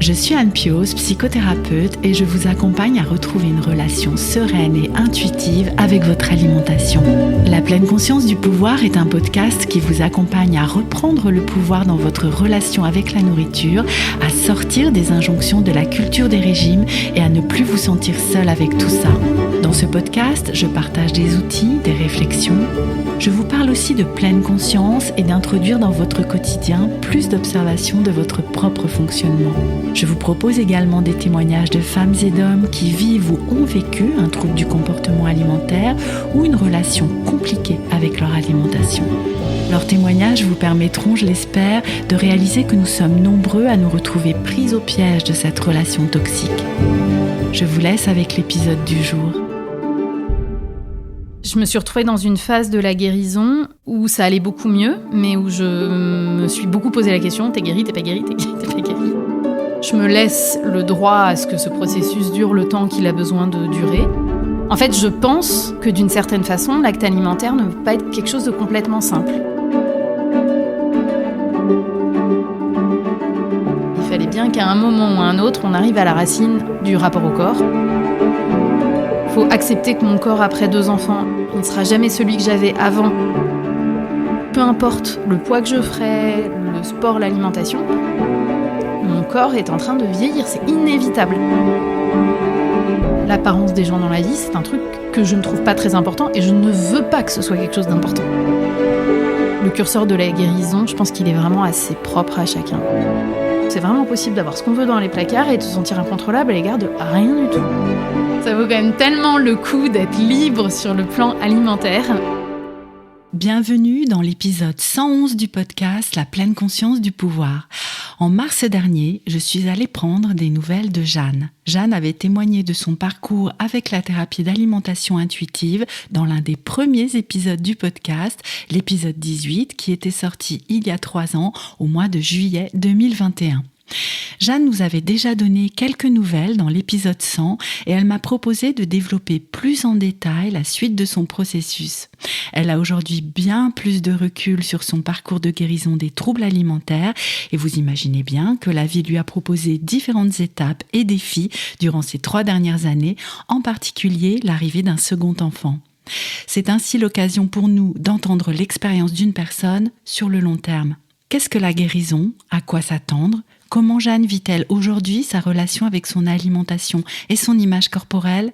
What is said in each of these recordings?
Je suis Anne Pioz, psychothérapeute et je vous accompagne à retrouver une relation sereine et intuitive avec votre alimentation. La pleine conscience du pouvoir est un podcast qui vous accompagne à reprendre le pouvoir dans votre relation avec la nourriture, à sortir des injonctions de la culture des régimes et à ne plus vous sentir seul avec tout ça. Dans ce podcast, je partage des outils, des réflexions. Je vous parle aussi de pleine conscience et d'introduire dans votre quotidien plus d'observation de votre propre fonctionnement. Je vous propose également des témoignages de femmes et d'hommes qui vivent ou ont vécu un trouble du comportement alimentaire ou une relation compliquée avec leur alimentation. Leurs témoignages vous permettront, je l'espère, de réaliser que nous sommes nombreux à nous retrouver pris au piège de cette relation toxique. Je vous laisse avec l'épisode du jour. Je me suis retrouvée dans une phase de la guérison où ça allait beaucoup mieux, mais où je me suis beaucoup posé la question, t'es guérie, t'es pas guérie, t'es guérie, t'es pas guérie. Je me laisse le droit à ce que ce processus dure le temps qu'il a besoin de durer. En fait, je pense que d'une certaine façon, l'acte alimentaire ne peut pas être quelque chose de complètement simple. Il fallait bien qu'à un moment ou à un autre, on arrive à la racine du rapport au corps. Il faut accepter que mon corps, après 2 enfants, il ne sera jamais celui que j'avais avant. Peu importe le poids que je ferai, le sport, l'alimentation, mon corps est en train de vieillir, c'est inévitable. L'apparence des gens dans la vie, c'est un truc que je ne trouve pas très important et je ne veux pas que ce soit quelque chose d'important. Le curseur de la guérison, je pense qu'il est vraiment assez propre à chacun. C'est vraiment possible d'avoir ce qu'on veut dans les placards et de se sentir incontrôlable à l'égard de rien du tout. Ça vaut quand même tellement le coup d'être libre sur le plan alimentaire. Bienvenue dans l'épisode 111 du podcast La pleine conscience du pouvoir. En mars dernier, je suis allée prendre des nouvelles de Jeanne. Jeanne avait témoigné de son parcours avec la thérapie d'alimentation intuitive dans l'un des premiers épisodes du podcast, l'épisode 18, qui était sorti il y a 3 ans, au mois de juillet 2021. Jeanne nous avait déjà donné quelques nouvelles dans l'épisode 100 et elle m'a proposé de développer plus en détail la suite de son processus. Elle a aujourd'hui bien plus de recul sur son parcours de guérison des troubles alimentaires et vous imaginez bien que la vie lui a proposé différentes étapes et défis durant ces 3 dernières années, en particulier l'arrivée d'un second enfant. C'est ainsi l'occasion pour nous d'entendre l'expérience d'une personne sur le long terme. Qu'est-ce que la guérison ? À quoi s'attendre ? Comment Jeanne vit-elle aujourd'hui sa relation avec son alimentation et son image corporelle ?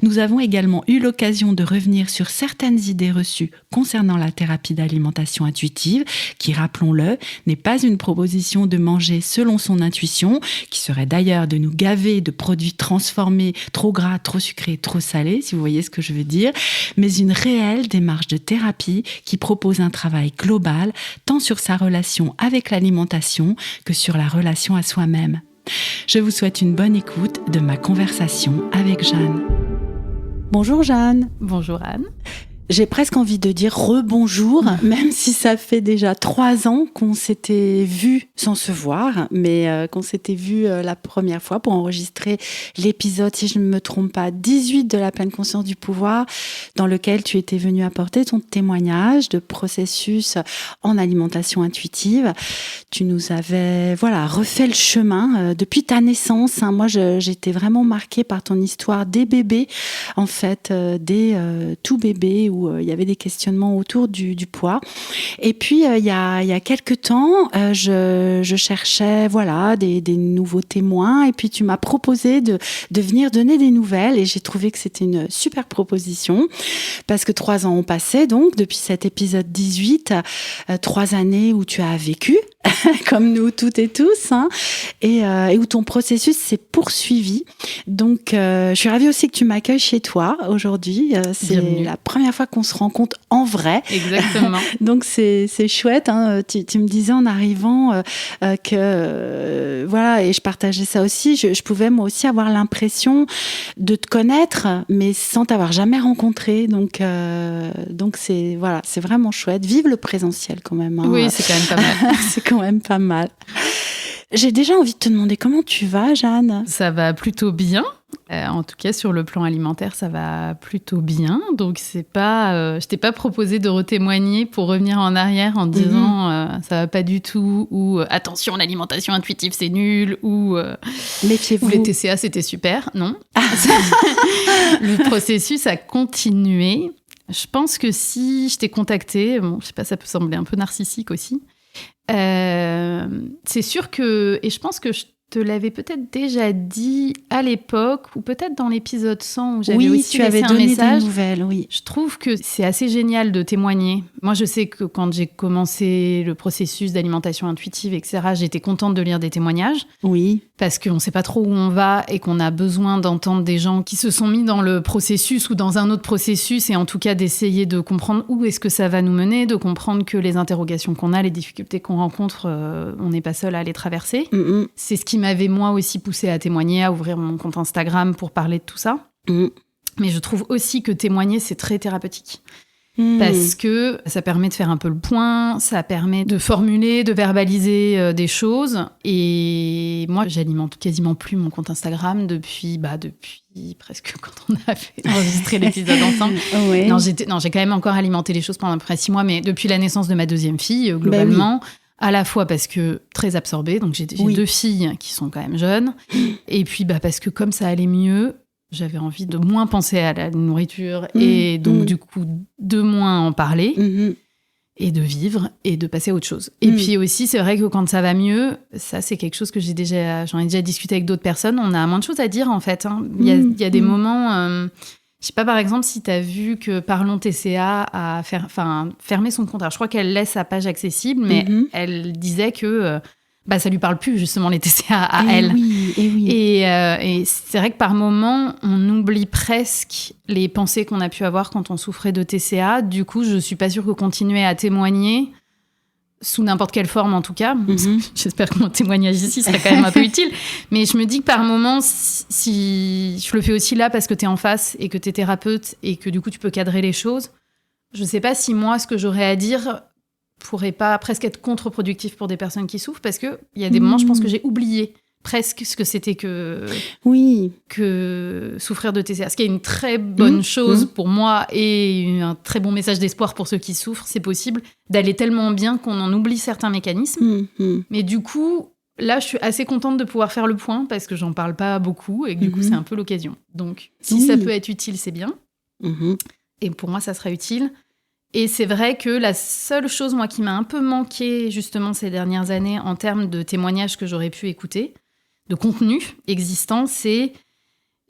Nous avons également eu l'occasion de revenir sur certaines idées reçues concernant la thérapie d'alimentation intuitive, qui, rappelons-le, n'est pas une proposition de manger selon son intuition, qui serait d'ailleurs de nous gaver de produits transformés, trop gras, trop sucrés, trop salés, si vous voyez ce que je veux dire, mais une réelle démarche de thérapie qui propose un travail global, tant sur sa relation avec l'alimentation que sur la relation à soi-même. Je vous souhaite une bonne écoute de ma conversation avec Jeanne. Bonjour Jeanne. Bonjour Anne. J'ai presque envie de dire rebonjour, même si ça fait déjà 3 ans qu'on s'était vus sans se voir, mais qu'on s'était vus la première fois pour enregistrer l'épisode, si je ne me trompe pas, 18 de la pleine conscience du pouvoir, dans lequel tu étais venue apporter ton témoignage de processus en alimentation intuitive. Tu nous avais refait le chemin depuis ta naissance. Moi, j'étais vraiment marquée par ton histoire des bébés, en fait, des tout bébés, où il y avait des questionnements autour du poids. Et puis, il y a quelques temps, je cherchais des nouveaux témoins. Et puis, tu m'as proposé de venir donner des nouvelles. Et j'ai trouvé que c'était une super proposition. Parce que 3 ans ont passé, donc, depuis cet épisode 18. 3 années où tu as vécu, comme nous toutes et tous, et où ton processus s'est poursuivi. Donc, je suis ravie aussi que tu m'accueilles chez toi aujourd'hui. C'est Bienvenue. la première fois qu'on se rencontre en vrai. Exactement. Donc, c'est chouette. Tu me disais en arrivant que, et je partageais ça aussi, je pouvais moi aussi avoir l'impression de te connaître, mais sans t'avoir jamais rencontré. Donc c'est vraiment chouette. Vive le présentiel quand même. Oui, c'est quand même pas mal. C'est quand même pas mal. J'ai déjà envie de te demander comment tu vas, Jeanne ? Ça va plutôt bien. En tout cas, sur le plan alimentaire, ça va plutôt bien. Donc, c'est pas, je t'ai pas proposé de retémoigner pour revenir en arrière en disant ça va pas du tout, ou attention, l'alimentation intuitive, c'est nul, ou méfiez-vous. Les TCA, c'était super. Non. Le processus a continué. Je pense que si je t'ai contacté, bon, je sais pas, ça peut sembler un peu narcissique aussi. C'est sûr que, et je pense que je te l'avais peut-être déjà dit à l'époque, ou peut-être dans l'épisode 100 où j'avais aussi laissé un message. Des nouvelles, oui. Je trouve que c'est assez génial de témoigner. Moi, je sais que quand j'ai commencé le processus d'alimentation intuitive, etc., j'étais contente de lire des témoignages. Oui. Parce qu'on ne sait pas trop où on va et qu'on a besoin d'entendre des gens qui se sont mis dans le processus ou dans un autre processus, et en tout cas d'essayer de comprendre où est-ce que ça va nous mener, de comprendre que les interrogations qu'on a, les difficultés qu'on rencontre, on n'est pas seul à les traverser. C'est ce qui m'avait moi aussi poussée à témoigner, à ouvrir mon compte Instagram pour parler de tout ça. Mais je trouve aussi que témoigner, c'est très thérapeutique. Parce que ça permet de faire un peu le point, ça permet de formuler, de verbaliser des choses. Et moi, j'alimente quasiment plus mon compte Instagram depuis presque quand on a enregistré l'épisode ensemble. Ouais. Non, j'ai quand même encore alimenté les choses pendant à peu près 6 mois, mais depuis la naissance de ma deuxième fille, globalement... À la fois parce que très absorbée, donc j'ai 2 filles qui sont quand même jeunes, et puis parce que comme ça allait mieux, j'avais envie de moins penser à la nourriture, et donc du coup de moins en parler, et de vivre, et de passer à autre chose. Et puis aussi, c'est vrai que quand ça va mieux, ça c'est quelque chose que j'en ai déjà discuté avec d'autres personnes, on a moins de choses à dire en fait. Il y a des moments... Je sais pas, par exemple, si tu as vu que Parlons TCA a fermé son compte. Alors, je crois qu'elle laisse sa page accessible, mais elle disait que ça lui parle plus, justement, les TCA à elle. Et c'est vrai que par moments, on oublie presque les pensées qu'on a pu avoir quand on souffrait de TCA. Du coup, je suis pas sûre que continuer à témoigner, sous n'importe quelle forme en tout cas, j'espère que mon témoignage ici serait quand même un peu utile, mais je me dis que par moments, si je le fais aussi là parce que t'es en face et que t'es thérapeute et que du coup tu peux cadrer les choses, je sais pas si moi ce que j'aurais à dire pourrait pas presque être contre-productif pour des personnes qui souffrent, parce qu'il y a des moments, je pense que j'ai oublié presque ce que c'était que souffrir de TCA. Ce qui est une très bonne chose pour moi et un très bon message d'espoir pour ceux qui souffrent. C'est possible d'aller tellement bien qu'on en oublie certains mécanismes. Mais du coup, là, je suis assez contente de pouvoir faire le point parce que j'en parle pas beaucoup et que du coup, c'est un peu l'occasion. Donc, si ça peut être utile, c'est bien. Et pour moi, ça sera utile. Et c'est vrai que la seule chose, moi, qui m'a un peu manqué justement ces dernières années en termes de témoignages que j'aurais pu écouter, de contenu existant, c'est...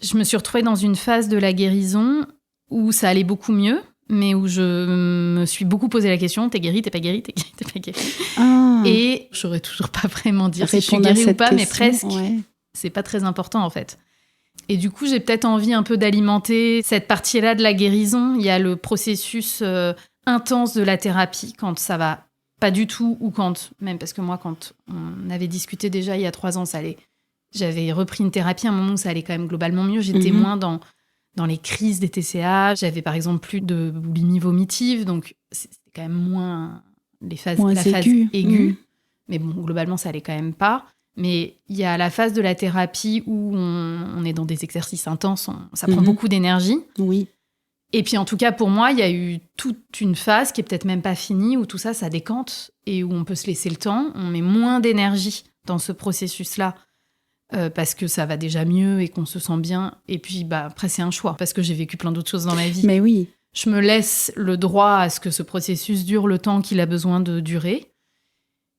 Je me suis retrouvée dans une phase de la guérison où ça allait beaucoup mieux, mais où je me suis beaucoup posé la question, t'es guérie, t'es pas guérie, t'es guérie, t'es pas guérie. Et je saurais toujours pas vraiment dire si je suis guérie ou pas, mais presque. C'est pas très important, en fait. Et du coup, j'ai peut-être envie un peu d'alimenter cette partie-là de la guérison. Il y a le processus intense de la thérapie, quand ça va pas du tout, ou quand... Même parce que moi, quand on avait discuté déjà il y a 3 ans, ça allait... J'avais repris une thérapie à un moment où ça allait quand même globalement mieux. J'étais moins dans les crises des TCA. J'avais par exemple plus de boulimie vomitive, donc c'était quand même moins la phase aiguë. Mais bon, globalement, ça allait quand même pas. Mais il y a la phase de la thérapie où on est dans des exercices intenses, ça prend beaucoup d'énergie. Et puis en tout cas, pour moi, il y a eu toute une phase qui est peut-être même pas finie, où tout ça, ça décante et où on peut se laisser le temps. On met moins d'énergie dans ce processus-là. Parce que ça va déjà mieux et qu'on se sent bien. Et puis, après, c'est un choix, parce que j'ai vécu plein d'autres choses dans ma vie. Mais oui. Je me laisse le droit à ce que ce processus dure le temps qu'il a besoin de durer.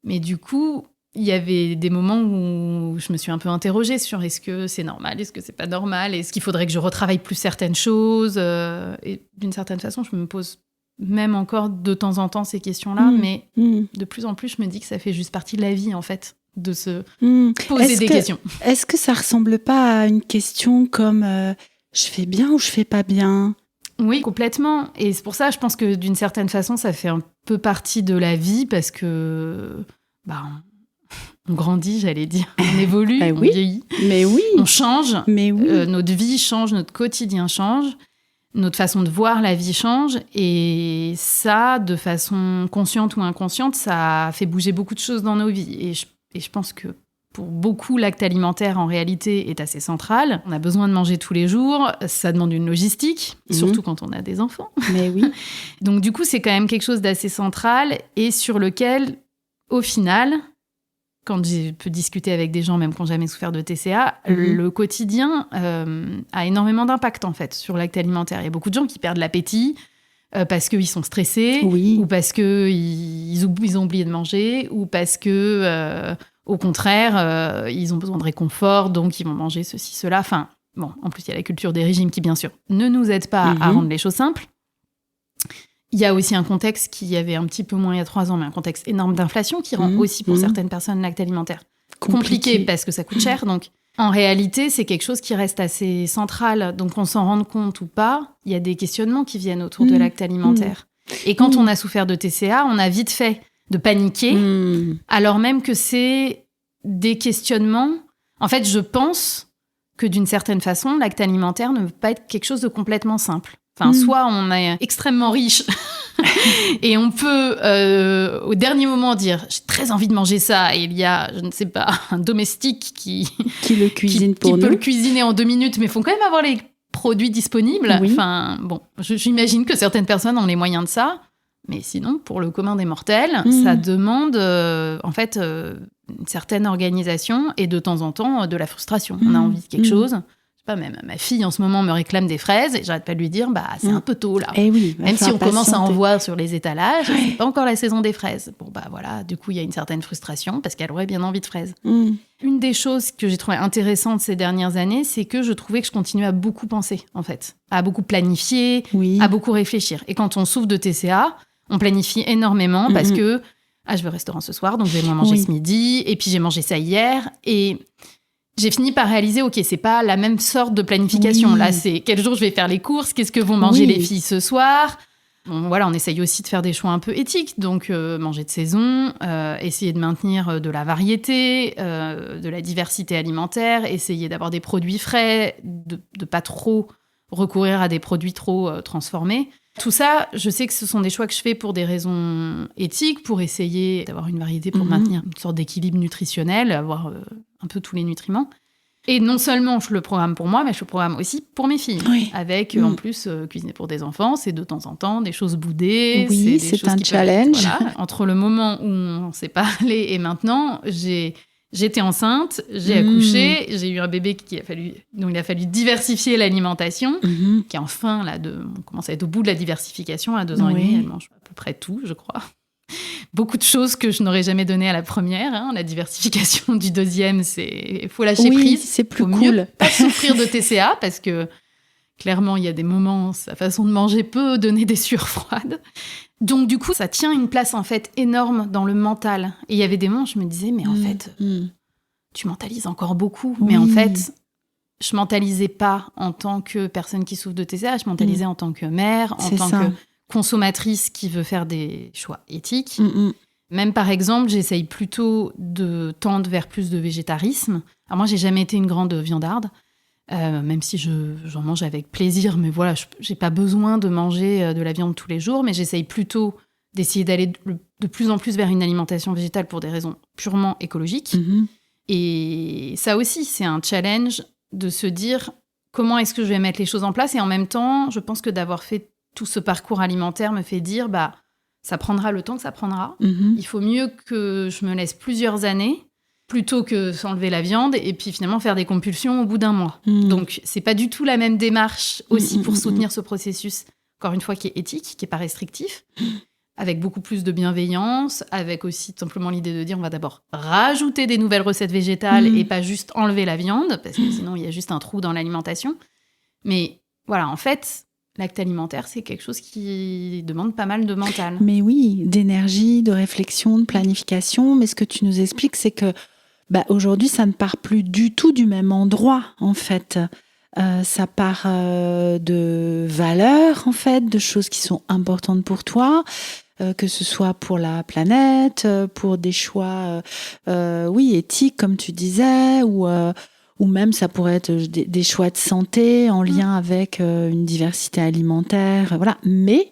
Mais du coup, il y avait des moments où je me suis un peu interrogée sur est-ce que c'est normal, est-ce que c'est pas normal, est-ce qu'il faudrait que je retravaille plus certaines choses. Et d'une certaine façon, je me pose même encore de temps en temps ces questions-là. Mais de plus en plus, je me dis que ça fait juste partie de la vie, en fait, de se poser des questions. Est-ce que ça ressemble pas à une question comme je fais bien ou je fais pas bien ? Oui, complètement. Et c'est pour ça, je pense que d'une certaine façon, ça fait un peu partie de la vie, parce que on grandit, j'allais dire. On évolue, on vieillit. Mais oui. On change. Mais oui. Notre vie change, notre quotidien change. Notre façon de voir la vie change. Et ça, de façon consciente ou inconsciente, ça fait bouger beaucoup de choses dans nos vies. Et je pense que Pour beaucoup, l'acte alimentaire, en réalité, est assez central. On a besoin de manger tous les jours. Ça demande une logistique, surtout quand on a des enfants. Mais oui. Donc, du coup, c'est quand même quelque chose d'assez central et sur lequel, au final, quand je peux discuter avec des gens, même qui n'ont jamais souffert de TCA, le quotidien a énormément d'impact, en fait, sur l'acte alimentaire. Il y a beaucoup de gens qui perdent l'appétit parce qu'ils sont stressés, ou parce qu'ils ont oublié de manger, ou parce que... au contraire, ils ont besoin de réconfort, donc ils vont manger ceci, cela. Enfin, bon, en plus, il y a la culture des régimes qui, bien sûr, ne nous aide pas à rendre les choses simples. Il y a aussi un contexte qui y avait un petit peu moins il y a 3 ans, mais un contexte énorme d'inflation qui rend aussi, pour certaines personnes, l'acte alimentaire compliqué parce que ça coûte cher. Donc, en réalité, c'est quelque chose qui reste assez central. Donc, qu'on s'en rende compte ou pas, il y a des questionnements qui viennent autour de l'acte alimentaire. Et quand on a souffert de TCA, on a vite fait de paniquer, alors même que c'est des questionnements. En fait, je pense que d'une certaine façon, l'acte alimentaire ne peut pas être quelque chose de complètement simple. Enfin, soit on est extrêmement riche et on peut, au dernier moment, dire « j'ai très envie de manger ça » et il y a, je ne sais pas, un domestique qui le cuisine pour nous. Qui peut le cuisiner en 2 minutes, mais il faut quand même avoir les produits disponibles. Oui. Enfin, bon, j'imagine que certaines personnes ont les moyens de ça. Mais sinon, pour le commun des mortels, ça demande en fait une certaine organisation et de temps en temps de la frustration. On a envie de quelque chose. Je sais pas, même ma fille en ce moment me réclame des fraises et j'arrête pas de lui dire c'est un peu tôt là. Et oui, même si on commence à en voir sur les étalages, c'est pas encore la saison des fraises. Bon voilà, du coup il y a une certaine frustration parce qu'elle aurait bien envie de fraises. Une des choses que j'ai trouvé intéressante ces dernières années, c'est que je trouvais que je continuais à beaucoup penser en fait, à beaucoup planifier, à beaucoup réfléchir. Et quand on souffre de TCA, on planifie énormément parce que je vais au restaurant ce soir, donc je vais moins manger ce midi, et puis j'ai mangé ça hier, et j'ai fini par réaliser, ok, c'est pas la même sorte de planification. Là, c'est quel jour je vais faire les courses, qu'est-ce que vont manger les filles ce soir. Bon, voilà, on essaye aussi de faire des choix un peu éthiques, donc manger de saison, essayer de maintenir de la variété, de la diversité alimentaire, essayer d'avoir des produits frais, de pas trop recourir à des produits trop transformés. Tout ça, je sais que ce sont des choix que je fais pour des raisons éthiques, pour essayer d'avoir une variété, pour maintenir une sorte d'équilibre nutritionnel, avoir un peu tous les nutriments. Et non seulement je le programme pour moi, mais je le programme aussi pour mes filles. Avec, en plus, cuisiner pour des enfants, c'est de temps en temps des choses boudées. Oui, c'est un challenge. Entre le moment où on s'est parlé et maintenant, j'étais enceinte, j'ai accouché, j'ai eu un bébé dont il a fallu diversifier l'alimentation, qui est enfin, on commence à être au bout de la diversification, à 2 ans et demi, elle mange à peu près tout, je crois. Beaucoup de choses que je n'aurais jamais données à la première. La diversification du 2e, il faut lâcher prise. C'est plus cool. Mieux pas souffrir de TCA, parce que clairement, il y a des moments, sa façon de manger peut donner des sueurs froides. Donc, du coup, ça tient une place, en fait, énorme dans le mental. Et il y avait des moments où je me disais, mais en fait, tu mentalises encore beaucoup. Mais en fait, je mentalisais pas en tant que personne qui souffre de TCA, je mentalisais en tant que mère, en tant que consommatrice qui veut faire des choix éthiques. Même, par exemple, j'essaye plutôt de tendre vers plus de végétarisme. Alors moi, j'ai jamais été une grande viandarde. Même si j'en mange avec plaisir, mais voilà, j'ai pas besoin de manger de la viande tous les jours, mais j'essaye plutôt d'essayer d'aller de plus en plus vers une alimentation végétale pour des raisons purement écologiques. Et ça aussi, c'est un challenge de se dire comment est-ce que je vais mettre les choses en place, et en même temps, je pense que d'avoir fait tout ce parcours alimentaire me fait dire, ça prendra le temps que ça prendra. Il faut mieux que je me laisse plusieurs années plutôt que s'enlever la viande et puis finalement faire des compulsions au bout d'un mois. Donc, c'est pas du tout la même démarche aussi pour soutenir ce processus, encore une fois, qui est éthique, qui est pas restrictif, avec beaucoup plus de bienveillance, avec aussi simplement l'idée de dire on va d'abord rajouter des nouvelles recettes végétales et pas juste enlever la viande, parce que sinon il y a juste un trou dans l'alimentation. Mais voilà, en fait, l'acte alimentaire, c'est quelque chose qui demande pas mal de mental. Mais oui, d'énergie, de réflexion, de planification. Mais ce que tu nous expliques, c'est que aujourd'hui, ça ne part plus du tout du même endroit, en fait. Ça part de valeurs, en fait, de choses qui sont importantes pour toi, que ce soit pour la planète, pour des choix éthiques, comme tu disais, ou même ça pourrait être des choix de santé en lien avec une diversité alimentaire, voilà. Mais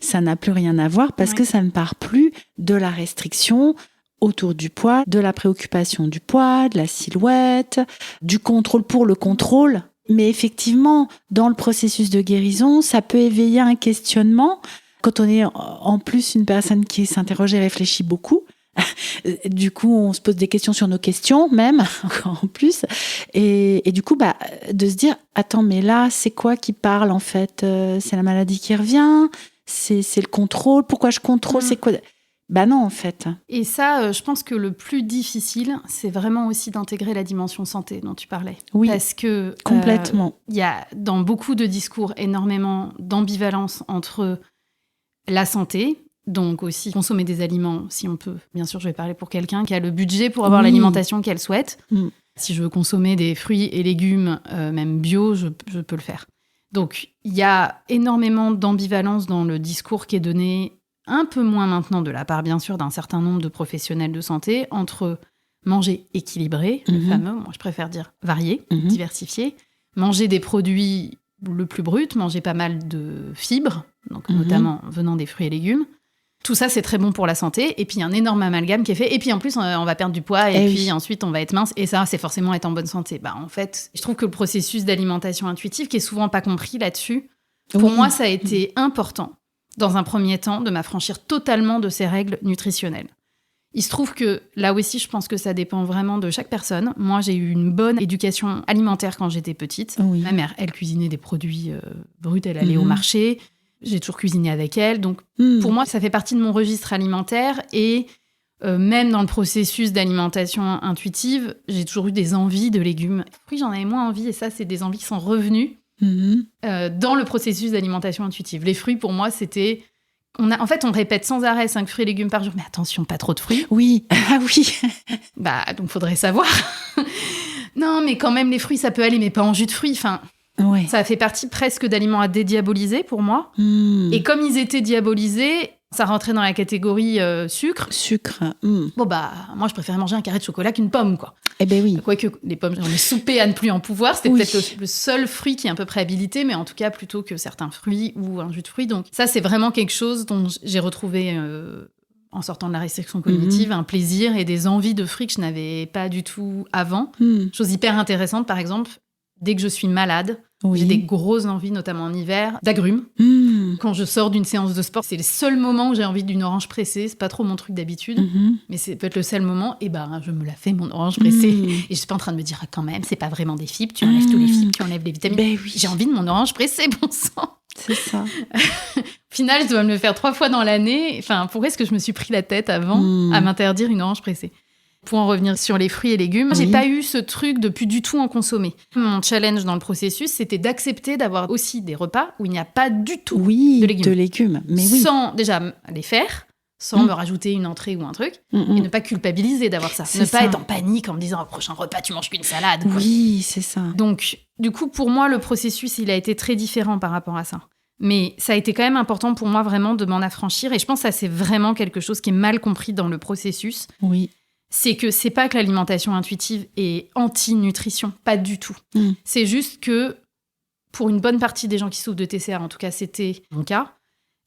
ça n'a plus rien à voir parce que ça ne part plus de la restriction. autour du poids, de la préoccupation du poids, de la silhouette, du contrôle pour le contrôle. Mais effectivement, dans le processus de guérison, ça peut éveiller un questionnement. Quand on est en plus une personne qui s'interroge et réfléchit beaucoup, du coup, on se pose des questions sur nos questions, même, encore en plus. Et du coup, de se dire, attends, mais là, c'est quoi qui parle, en fait ? C'est la maladie qui revient ? C'est le contrôle ? Pourquoi je contrôle ? C'est quoi ? Non, en fait. Et ça, je pense que le plus difficile, c'est vraiment aussi d'intégrer la dimension santé dont tu parlais. Oui, parce que complètement. Il y a dans beaucoup de discours énormément d'ambivalence entre la santé, donc aussi consommer des aliments, si on peut. Bien sûr, je vais parler pour quelqu'un qui a le budget pour avoir l'alimentation qu'elle souhaite. Si je veux consommer des fruits et légumes, même bio, je peux le faire. Donc, il y a énormément d'ambivalence dans le discours qui est donné, un peu moins maintenant de la part, bien sûr, d'un certain nombre de professionnels de santé, entre manger équilibré, le fameux, moi je préfère dire varié, diversifié, manger des produits le plus brut, manger pas mal de fibres, donc notamment venant des fruits et légumes. Tout ça, c'est très bon pour la santé. Et puis, il y a un énorme amalgame qui est fait. Et puis, en plus, on va perdre du poids. Et puis, ensuite, on va être mince. Et ça, c'est forcément être en bonne santé. En fait, je trouve que le processus d'alimentation intuitive, qui est souvent pas compris là-dessus, pour moi, ça a été important, dans un premier temps, de m'affranchir totalement de ces règles nutritionnelles. Il se trouve que, là aussi, je pense que ça dépend vraiment de chaque personne. Moi, j'ai eu une bonne éducation alimentaire quand j'étais petite. Ma mère, elle cuisinait des produits bruts. Elle allait au marché. J'ai toujours cuisiné avec elle. Donc, pour moi, ça fait partie de mon registre alimentaire. Et même dans le processus d'alimentation intuitive, j'ai toujours eu des envies de légumes. Oui, j'en avais moins envie. Et ça, c'est des envies qui sont revenues dans le processus d'alimentation intuitive. Les fruits, pour moi, c'était... En fait, on répète sans arrêt 5 fruits et légumes par jour. Mais attention, pas trop de fruits. Oui, oui. Donc, faudrait savoir. Non, mais quand même, les fruits, ça peut aller, mais pas en jus de fruits. Enfin... Ouais. Ça fait partie presque d'aliments à dédiaboliser pour moi. Et comme ils étaient diabolisés, ça rentrait dans la catégorie sucre. Bon, moi, je préférais manger un carré de chocolat qu'une pomme, quoi. Eh ben oui. Quoique les pommes, j'en ai soupé à ne plus en pouvoir. C'était peut-être le seul fruit qui est à peu près habilité, mais en tout cas, plutôt que certains fruits ou un jus de fruits. Donc, ça, c'est vraiment quelque chose dont j'ai retrouvé, en sortant de la restriction cognitive, un plaisir et des envies de fruits que je n'avais pas du tout avant. Chose hyper intéressante, par exemple. Dès que je suis malade, j'ai des grosses envies, notamment en hiver, d'agrumes. Quand je sors d'une séance de sport, c'est le seul moment où j'ai envie d'une orange pressée. C'est pas trop mon truc d'habitude, mais c'est peut-être le seul moment. Et je me la fais, mon orange pressée. Et je suis pas en train de me dire, quand même, c'est pas vraiment des fibres. Tu enlèves tous les fibres, tu enlèves les vitamines. J'ai envie de mon orange pressée, bon sang. C'est ça. Au final, je dois me le faire 3 fois dans l'année. Enfin, pourquoi est-ce que je me suis pris la tête avant à m'interdire une orange pressée ? Pour en revenir sur les fruits et légumes, j'ai pas eu ce truc de plus du tout en consommer. Mon challenge dans le processus, c'était d'accepter d'avoir aussi des repas où il n'y a pas du tout de légumes. Mais sans déjà les faire, sans me rajouter une entrée ou un truc, et ne pas culpabiliser d'avoir ça. Ne pas être en panique en me disant, au prochain repas, tu manges qu'une salade. Oui, c'est ça. Donc, du coup, pour moi, le processus, il a été très différent par rapport à ça. Mais ça a été quand même important pour moi vraiment de m'en affranchir. Et je pense que ça, c'est vraiment quelque chose qui est mal compris dans le processus. Oui. C'est que c'est pas que l'alimentation intuitive est anti-nutrition, pas du tout. C'est juste que pour une bonne partie des gens qui souffrent de TCA, en tout cas c'était mon cas,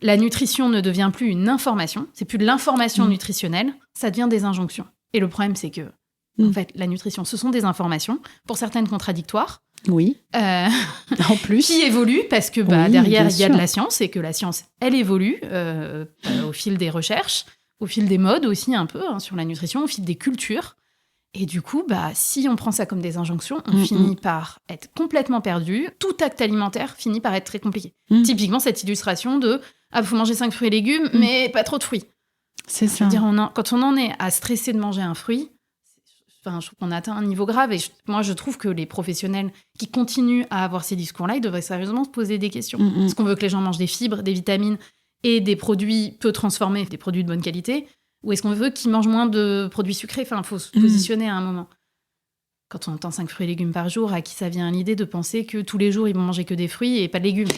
la nutrition ne devient plus une information, c'est plus de l'information nutritionnelle, ça devient des injonctions. Et le problème c'est que, en fait, la nutrition, ce sont des informations, pour certaines contradictoires. Oui, en plus. Qui évoluent parce que derrière il y a de la science et que la science, elle évolue au fil des recherches. Au fil des modes aussi un peu sur la nutrition, au fil des cultures. Et du coup, si on prend ça comme des injonctions, on finit par être complètement perdu. Tout acte alimentaire finit par être très compliqué. Typiquement, cette illustration de « Ah, il faut manger 5 fruits et légumes, mais pas trop de fruits ». C'est ça. Je veux dire, quand on en est à stresser de manger un fruit, je trouve qu'on a atteint un niveau grave. Et moi, je trouve que les professionnels qui continuent à avoir ces discours-là, ils devraient sérieusement se poser des questions. Est-ce qu'on veut que les gens mangent des fibres, des vitamines et des produits peu transformés, des produits de bonne qualité, ou est-ce qu'on veut qu'ils mangent moins de produits sucrés ? Enfin, il faut se positionner à un moment. Quand on entend 5 fruits et légumes par jour, à qui ça vient l'idée de penser que tous les jours, ils vont manger que des fruits et pas de légumes ?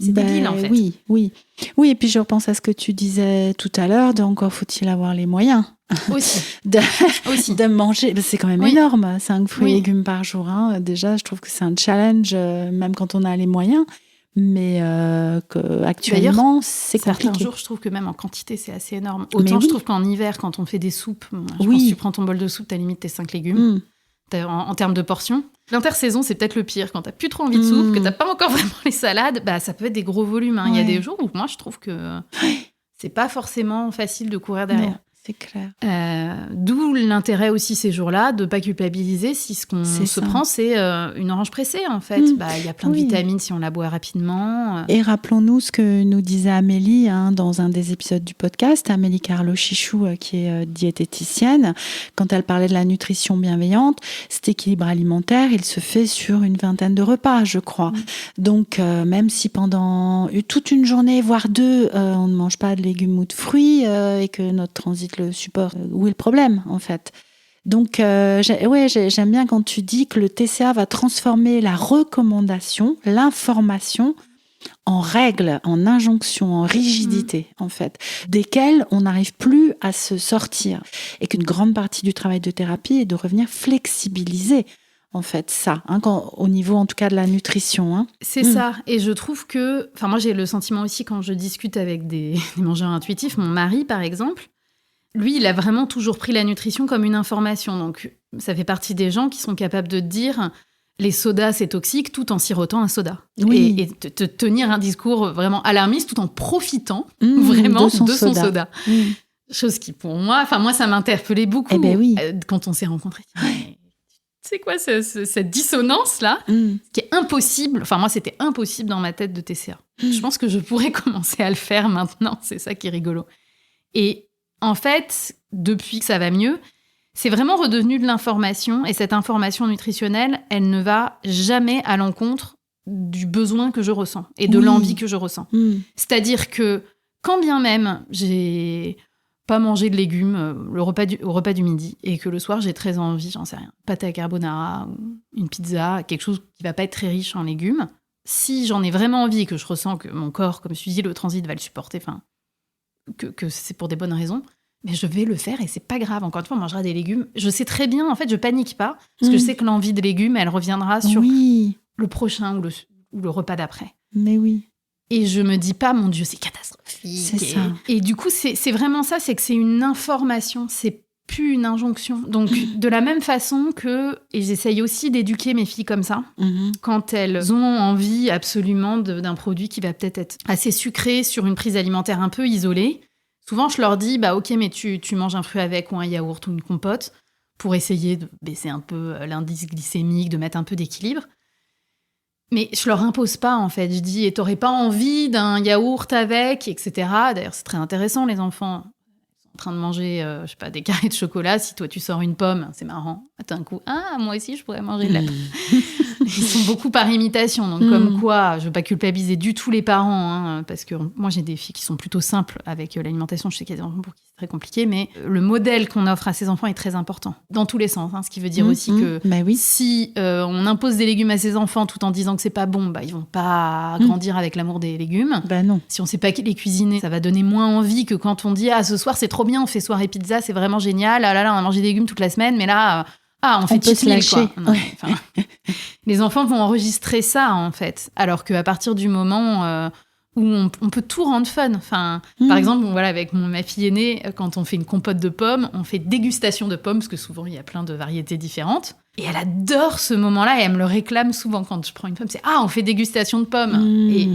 C'est débile, en fait. Oui, et puis je repense à ce que tu disais tout à l'heure, encore faut-il avoir les moyens aussi. de manger. C'est quand même énorme, 5 fruits et légumes par jour. Déjà, je trouve que c'est un challenge, même quand on a les moyens. mais actuellement, c'est compliqué. Certains jours, je trouve que même en quantité, c'est assez énorme. Autant je trouve qu'en hiver, quand on fait des soupes, je pense que tu prends ton bol de soupe, t'as limite tes 5 légumes. En termes de portions. L'intersaison, c'est peut-être le pire. Quand t'as plus trop envie de soupe, que t'as pas encore vraiment les salades, ça peut être des gros volumes. Il y a des jours où moi, je trouve que c'est pas forcément facile de courir derrière. Non. C'est clair. D'où l'intérêt aussi ces jours-là de ne pas culpabiliser si ce qu'on se prend, c'est une orange pressée, en fait. Y a plein de vitamines si on la boit rapidement. Et rappelons-nous ce que nous disait Amélie dans un des épisodes du podcast, Amélie Carlo-Chichou, qui est diététicienne. Quand elle parlait de la nutrition bienveillante, cet équilibre alimentaire, il se fait sur une 20aine de repas, je crois. Donc, même si pendant toute une journée, voire 2, on ne mange pas de légumes ou de fruits et que notre transit le supporte, où est le problème en fait? Donc j'aime bien quand tu dis que le TCA va transformer la recommandation, l'information en règles, en injonctions, en rigidité en fait, desquelles on n'arrive plus à se sortir, et qu'une grande partie du travail de thérapie est de revenir flexibiliser en fait ça, au niveau en tout cas de la nutrition. C'est ça, et je trouve que, moi j'ai le sentiment aussi quand je discute avec des mangeurs intuitifs, mon mari par exemple, lui, il a vraiment toujours pris la nutrition comme une information. Donc, ça fait partie des gens qui sont capables de dire les sodas, c'est toxique, tout en sirotant un soda. Oui. Et te tenir un discours vraiment alarmiste tout en profitant vraiment de son soda. Chose qui, pour moi, ça m'a interpellée beaucoup quand on s'est rencontrés. C'est quoi cette dissonance-là qui est impossible. Moi, c'était impossible dans ma tête de TCA. Je pense que je pourrais commencer à le faire maintenant. C'est ça qui est rigolo. Et en fait, depuis que ça va mieux, c'est vraiment redevenu de l'information. Et cette information nutritionnelle, elle ne va jamais à l'encontre du besoin que je ressens et de l'envie que je ressens. C'est-à-dire que quand bien même j'ai pas mangé de légumes au repas du midi et que le soir j'ai très envie, j'en sais rien, pâté à carbonara ou une pizza, quelque chose qui va pas être très riche en légumes, si j'en ai vraiment envie et que je ressens que mon corps, comme je suis dit, le transit va le supporter, que c'est pour des bonnes raisons, mais je vais le faire et c'est pas grave. Encore une fois, on mangera des légumes. Je sais très bien, en fait, je panique pas, parce que je sais que l'envie de légumes, elle reviendra sur le prochain ou le repas d'après. Mais oui. Et je me dis pas, mon Dieu, c'est catastrophique. C'est ça. Et du coup, c'est vraiment ça, c'est que c'est une information, c'est plus une injonction. Donc, de la même façon que, et j'essaye aussi d'éduquer mes filles comme ça, quand elles ont envie absolument d'un produit qui va peut-être être assez sucré sur une prise alimentaire un peu isolée, souvent je leur dis, ok, mais tu manges un fruit avec ou un yaourt ou une compote pour essayer de baisser un peu l'indice glycémique, de mettre un peu d'équilibre. Mais je leur impose pas, en fait. Je dis, et t'aurais pas envie d'un yaourt avec, etc. D'ailleurs, c'est très intéressant, les enfants en train de manger, des carrés de chocolat. Si toi, tu sors une pomme, c'est marrant. D'un coup, moi aussi, je pourrais manger de la pomme. Ils sont beaucoup par imitation. Donc, comme quoi, je veux pas culpabiliser du tout les parents, parce que moi, j'ai des filles qui sont plutôt simples avec l'alimentation. Je sais qu'il y a des enfants pour qui c'est très compliqué, mais le modèle qu'on offre à ces enfants est très important, dans tous les sens. Ce qui veut dire aussi que si on impose des légumes à ses enfants tout en disant que c'est pas bon, ils vont pas grandir avec l'amour des légumes. Non. Si on sait pas les cuisiner, ça va donner moins envie que quand on dit « ce soir, c'est trop bien, on fait soirée pizza, c'est vraiment génial. Ah là là, on a mangé des légumes toute la semaine, mais là... on fait cheat meal, quoi. Non, les enfants vont enregistrer ça, en fait. Alors qu'à partir du moment où on peut tout rendre fun. Par exemple, avec ma fille aînée, quand on fait une compote de pommes, on fait dégustation de pommes, parce que souvent, il y a plein de variétés différentes. Et elle adore ce moment-là, et elle me le réclame souvent quand je prends une pomme. C'est « on fait dégustation de pommes ». Et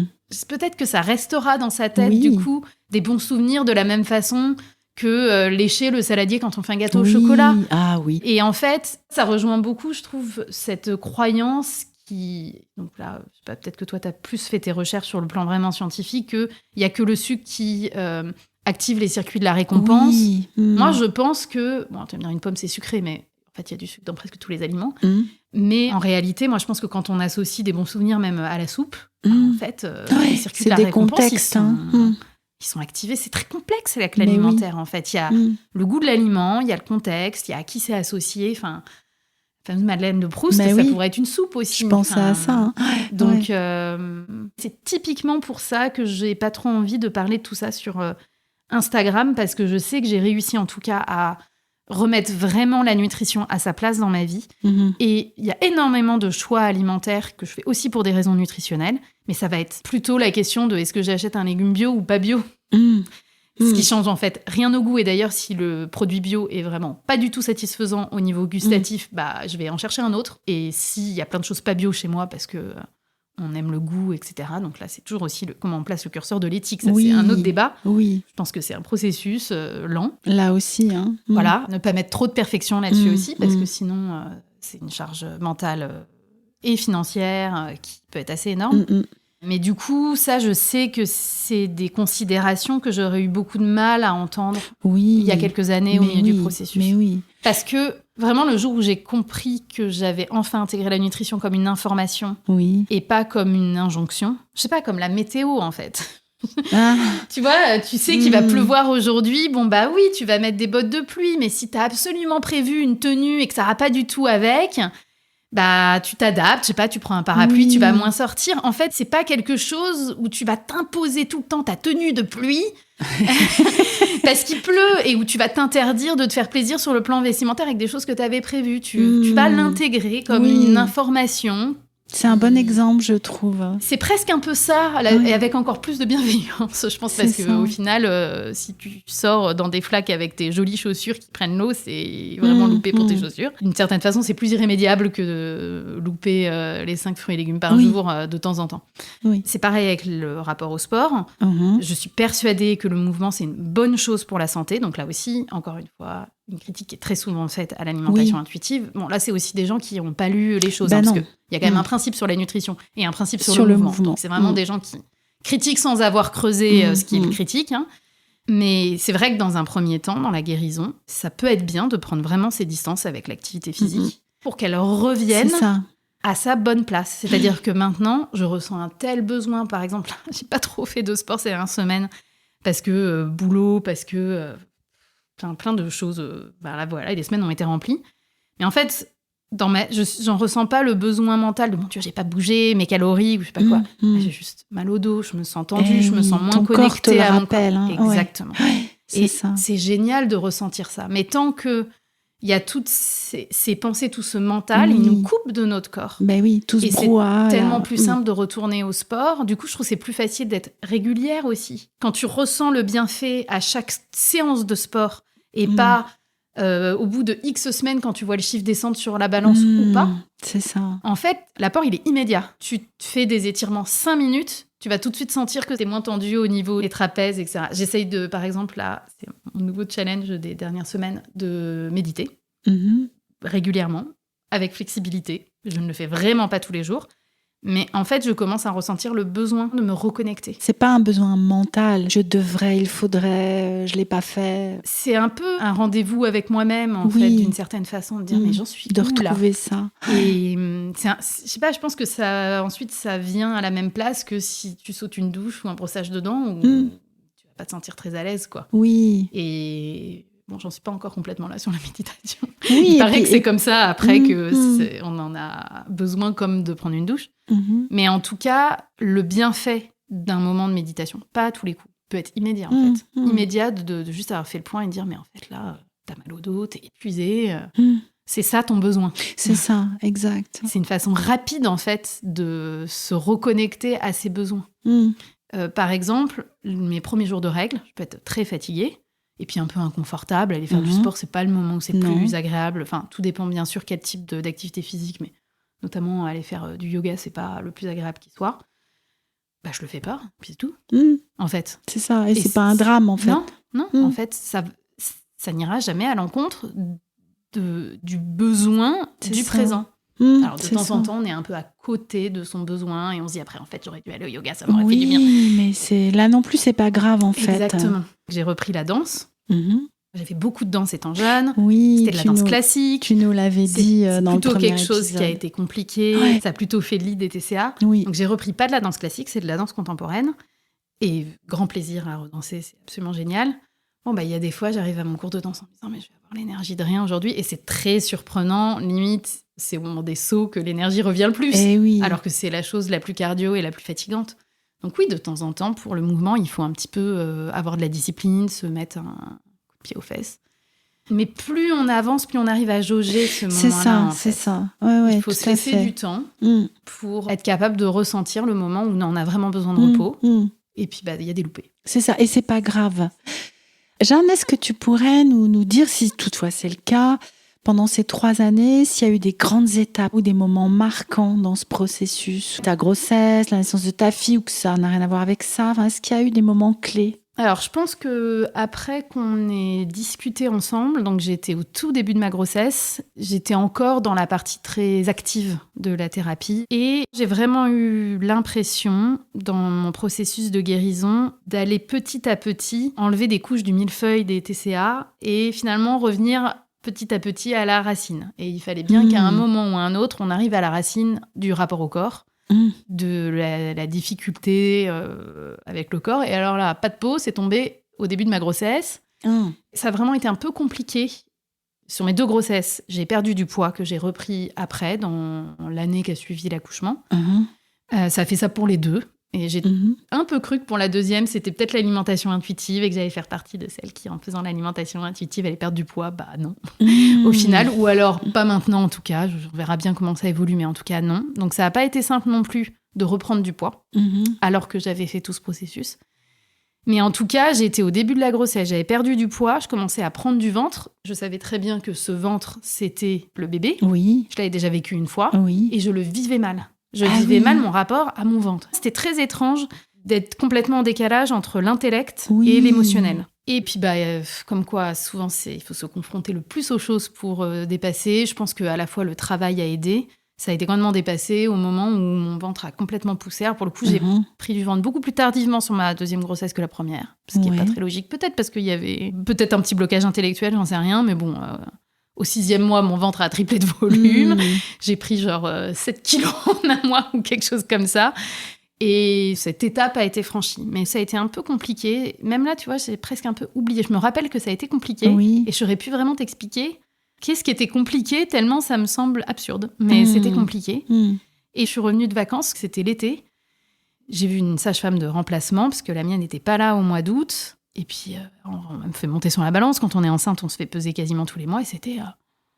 peut-être que ça restera dans sa tête, du coup, des bons souvenirs de la même façon que lécher le saladier quand on fait un gâteau au chocolat. Ah oui. Et en fait, ça rejoint beaucoup, je trouve, cette croyance qui... Donc là, je sais pas, peut-être que toi, tu as plus fait tes recherches sur le plan vraiment scientifique, qu'il n'y a que le sucre qui active les circuits de la récompense. Oui. Moi, je pense que... Bon, tu vas me dire, une pomme, c'est sucré, mais en fait, il y a du sucre dans presque tous les aliments. Mais en réalité, moi, je pense que quand on associe des bons souvenirs même à la soupe, en fait, les circuits de la récompense, ils sont activés. C'est très complexe, l'alimentaire, en fait. Il y a le goût de l'aliment, il y a le contexte, il y a à qui c'est associé. La fameuse Madeleine de Proust, ça pourrait être une soupe aussi. Je pensais à ça. Donc, c'est typiquement pour ça que j'ai pas trop envie de parler de tout ça sur Instagram, parce que je sais que j'ai réussi, en tout cas, à remettre vraiment la nutrition à sa place dans ma vie. Et il y a énormément de choix alimentaires que je fais aussi pour des raisons nutritionnelles, mais ça va être plutôt la question de est-ce que j'achète un légume bio ou pas bio. Ce qui change en fait rien au goût. Et d'ailleurs, si le produit bio est vraiment pas du tout satisfaisant au niveau gustatif, je vais en chercher un autre. Et s'il y a plein de choses pas bio chez moi parce que on aime le goût, etc. Donc là, c'est toujours aussi comment on place le curseur de l'éthique. Ça, c'est un autre débat. Oui. Je pense que c'est un processus lent. Là aussi. Voilà, ne pas mettre trop de perfection là-dessus aussi, parce que sinon, c'est une charge mentale et financière qui peut être assez énorme. Mais du coup, ça, je sais que c'est des considérations que j'aurais eu beaucoup de mal à entendre il y a quelques années au milieu du processus. Mais oui. Parce que vraiment, le jour où j'ai compris que j'avais enfin intégré la nutrition comme une information et pas comme une injonction, je sais pas, comme la météo en fait. Tu vois, tu sais qu'il va pleuvoir aujourd'hui, oui, tu vas mettre des bottes de pluie, mais si t'as absolument prévu une tenue et que ça va pas du tout avec... tu t'adaptes, je sais pas, tu prends un parapluie, tu vas moins sortir. En fait, c'est pas quelque chose où tu vas t'imposer tout le temps ta tenue de pluie parce qu'il pleut et où tu vas t'interdire de te faire plaisir sur le plan vestimentaire avec des choses que tu avais prévues. Tu vas l'intégrer comme une information. C'est un bon exemple, je trouve. C'est presque un peu ça, et avec encore plus de bienveillance, je pense, parce qu'au final, si tu sors dans des flaques avec tes jolies chaussures qui prennent l'eau, c'est vraiment loupé pour tes chaussures. D'une certaine façon, c'est plus irrémédiable que de louper les 5 fruits et légumes par jour de temps en temps. C'est pareil avec le rapport au sport. Je suis persuadée que le mouvement, c'est une bonne chose pour la santé. Donc là aussi, encore une fois... une critique qui est très souvent faite à l'alimentation intuitive. Bon, là, c'est aussi des gens qui n'ont pas lu les choses, parce qu'il y a quand même un principe sur la nutrition et un principe sur le mouvement. Donc, c'est vraiment des gens qui critiquent sans avoir creusé ce qu'ils critiquent. Mais c'est vrai que dans un premier temps, dans la guérison, ça peut être bien de prendre vraiment ses distances avec l'activité physique pour qu'elle revienne à sa bonne place. C'est-à-dire que maintenant, je ressens un tel besoin. Par exemple, j'ai pas trop fait de sport ces dernières semaines parce que boulot, parce que... plein de choses. Là, voilà, et les semaines ont été remplies. Mais en fait, j'en ressens pas le besoin mental de mon Dieu, j'ai pas bougé, mes calories, ou je sais pas quoi. J'ai juste mal au dos, je me sens tendue, je me sens moins connectée à mon corps. Exactement. C'est génial de ressentir ça. Mais tant que il y a toutes ces pensées, tout ce mental, il nous coupe de notre corps. Tout ce brouhaha. C'est tellement plus simple de retourner au sport. Du coup, je trouve que c'est plus facile d'être régulière aussi. Quand tu ressens le bienfait à chaque séance de sport, et pas au bout de X semaines quand tu vois le chiffre descendre sur la balance ou pas. C'est ça. En fait, l'apport, il est immédiat. Tu fais des étirements 5 minutes, tu vas tout de suite sentir que t'es moins tendu au niveau des trapèzes, etc. J'essaye de, par exemple, là, c'est mon nouveau challenge des dernières semaines, de méditer régulièrement, avec flexibilité. Je ne le fais vraiment pas tous les jours. Mais en fait, je commence à ressentir le besoin de me reconnecter. C'est pas un besoin mental. Je devrais, il faudrait, je l'ai pas fait. C'est un peu un rendez-vous avec moi-même, en fait, d'une certaine façon, de dire mais j'en suis de où, retrouver là ça. Et je sais pas, je pense que ensuite ça vient à la même place que si tu sautes une douche ou un brossage de dents où tu vas pas te sentir très à l'aise, quoi. Et bon, j'en suis pas encore complètement là sur la méditation. Il paraît que c'est comme ça après on en a besoin comme de prendre une douche. Mais en tout cas, le bienfait d'un moment de méditation, pas à tous les coups, peut être immédiat en fait. Immédiat de juste avoir fait le point et de dire mais en fait là, t'as mal au dos, t'es épuisé. C'est ça ton besoin. C'est ça, exact. C'est une façon rapide en fait de se reconnecter à ses besoins. Par exemple, mes premiers jours de règles, je peux être très fatiguée. Et puis un peu inconfortable. Aller faire du sport, c'est pas le moment où c'est le plus agréable. Enfin, tout dépend bien sûr quel type d'activité physique, mais notamment aller faire du yoga, c'est pas le plus agréable qui soit. Je le fais pas, puis c'est tout. En fait. C'est ça, et c'est pas un drame en fait. Non, en fait, ça n'ira jamais à l'encontre du besoin du présent. Alors de temps en temps, on est un peu à côté de son besoin et on se dit après, en fait, j'aurais dû aller au yoga, ça m'aurait fait du bien. Oui, mais là non plus, c'est pas grave en fait. Exactement. J'ai repris la danse. J'ai fait beaucoup de danse étant jeune. C'était de la danse classique. Tu nous l'avais dit dans le premier épisode. C'est plutôt quelque chose qui a été compliqué. Ça a plutôt fait lit des TCA. Donc j'ai repris pas de la danse classique, c'est de la danse contemporaine. Et grand plaisir à redanser, c'est absolument génial. Il y a des fois, j'arrive à mon cours de danse en me disant mais je vais avoir l'énergie de rien aujourd'hui. Et c'est très surprenant. Limite, c'est au moment des sauts que l'énergie revient le plus. Alors que c'est la chose la plus cardio et la plus fatigante. Donc oui, de temps en temps, pour le mouvement, il faut un petit peu avoir de la discipline, se mettre un coup de pied aux fesses. Mais plus on avance, plus on arrive à jauger ce moment-là. C'est ça. Ouais, il faut se laisser du temps pour être capable de ressentir le moment où on a vraiment besoin de repos. Et puis, il y a des loupés. C'est ça, et c'est pas grave. Jeanne, est-ce que tu pourrais nous dire, si toutefois c'est le cas, pendant ces 3 années, s'il y a eu des grandes étapes ou des moments marquants dans ce processus, ta grossesse, la naissance de ta fille, ou que ça n'a rien à voir avec ça, est-ce qu'il y a eu des moments clés ? Alors, je pense qu'après qu'on ait discuté ensemble, donc j'étais au tout début de ma grossesse, j'étais encore dans la partie très active de la thérapie. Et j'ai vraiment eu l'impression, dans mon processus de guérison, d'aller petit à petit enlever des couches du millefeuille des TCA et finalement revenir petit à petit à la racine. Et il fallait bien qu'à un moment ou à un autre, on arrive à la racine du rapport au corps, de la difficulté avec le corps. Et alors là, pas de peau, c'est tombé au début de ma grossesse. Ça a vraiment été un peu compliqué. Sur mes 2 grossesses, j'ai perdu du poids que j'ai repris après, dans l'année qui a suivi l'accouchement. Ça a fait ça pour les 2. Et j'ai un peu cru que pour la 2e, c'était peut-être l'alimentation intuitive et que j'allais faire partie de celles qui, en faisant l'alimentation intuitive, allaient perdre du poids. Bah non, au final. Ou alors, pas maintenant en tout cas. On verra bien comment ça évolue, mais en tout cas, non. Donc ça n'a pas été simple non plus de reprendre du poids, alors que j'avais fait tout ce processus. Mais en tout cas, j'étais au début de la grossesse, j'avais perdu du poids, je commençais à prendre du ventre. Je savais très bien que ce ventre, c'était le bébé. Oui. Je l'avais déjà vécu une fois. Oui. Et je le vivais mal. Je vivais mal mon rapport à mon ventre. C'était très étrange d'être complètement en décalage entre l'intellect et l'émotionnel. Et puis, comme quoi, souvent, il faut se confronter le plus aux choses pour dépasser. Je pense qu'à la fois, le travail a aidé. Ça a été grandement dépassé au moment où mon ventre a complètement poussé. Alors, pour le coup, j'ai pris du ventre beaucoup plus tardivement sur ma 2e grossesse que la première. Ce qui n'est pas très logique. Peut-être parce qu'il y avait peut-être un petit blocage intellectuel, j'en sais rien. Mais bon... Au 6e mois, mon ventre a triplé de volume. J'ai pris 7 kilos en un mois ou quelque chose comme ça. Et cette étape a été franchie. Mais ça a été un peu compliqué. Même là, tu vois, j'ai presque un peu oublié. Je me rappelle que ça a été compliqué. Et j'aurais pu vraiment t'expliquer qu'est-ce qui était compliqué, tellement ça me semble absurde. Mais c'était compliqué. Et je suis revenue de vacances, c'était l'été. J'ai vu une sage-femme de remplacement, parce que la mienne n'était pas là au mois d'août. Et puis, on me fait monter sur la balance. Quand on est enceinte, on se fait peser quasiment tous les mois. Et c'était,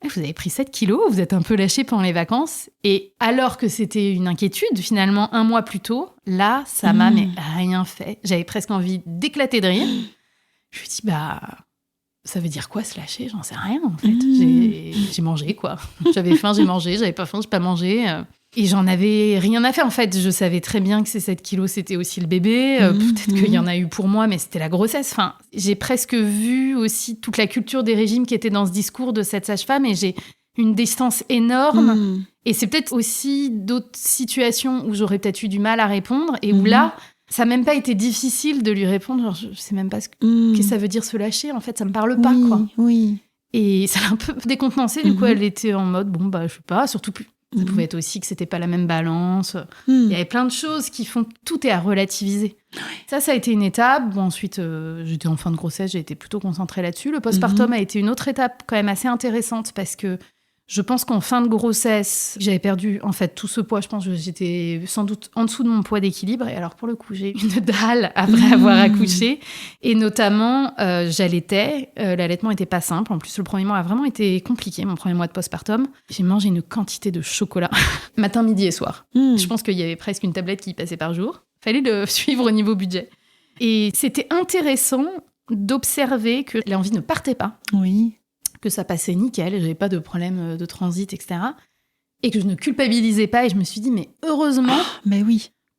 vous avez pris 7 kilos, vous êtes un peu lâché pendant les vacances. Et alors que c'était une inquiétude, finalement, 1 mois plus tôt, là, ça m'a rien fait. J'avais presque envie d'éclater de rire. Je me suis dit, ça veut dire quoi se lâcher ? J'en sais rien, en fait. J'ai mangé, quoi. J'avais faim, j'ai mangé. J'avais pas faim, j'ai pas mangé. Et j'en avais rien à faire, en fait. Je savais très bien que ces 7 kilos, c'était aussi le bébé. Peut-être qu'il y en a eu pour moi, mais c'était la grossesse. Enfin, j'ai presque vu aussi toute la culture des régimes qui était dans ce discours de cette sage-femme, et j'ai une distance énorme. Et c'est peut-être aussi d'autres situations où j'aurais peut-être eu du mal à répondre, et où là, ça n'a même pas été difficile de lui répondre. Je sais même pas ce que ça veut dire se lâcher. En fait, ça me parle pas, quoi. Et ça l'a un peu décontenancé. Du coup, elle était en mode, je sais pas, surtout plus... Ça pouvait être aussi que c'était pas la même balance. Il y avait plein de choses qui font que tout est à relativiser. Ça a été une étape. Bon, ensuite, j'étais en fin de grossesse, j'ai été plutôt concentrée là-dessus. Le postpartum a été une autre étape quand même assez intéressante, parce que je pense qu'en fin de grossesse, j'avais perdu en fait tout ce poids. Je pense que j'étais sans doute en dessous de mon poids d'équilibre. Et alors pour le coup, j'ai eu une dalle après avoir accouché. Et notamment, j'allaitais. L'allaitement n'était pas simple. En plus, le premier mois a vraiment été compliqué, mon premier mois de postpartum. J'ai mangé une quantité de chocolat, matin, midi et soir. Je pense qu'il y avait presque une tablette qui y passait par jour. Fallait le suivre au niveau budget. Et c'était intéressant d'observer que l'envie ne partait pas. Que ça passait nickel, j'avais pas de problème de transit, etc. Et que je ne culpabilisais pas, et je me suis dit, mais heureusement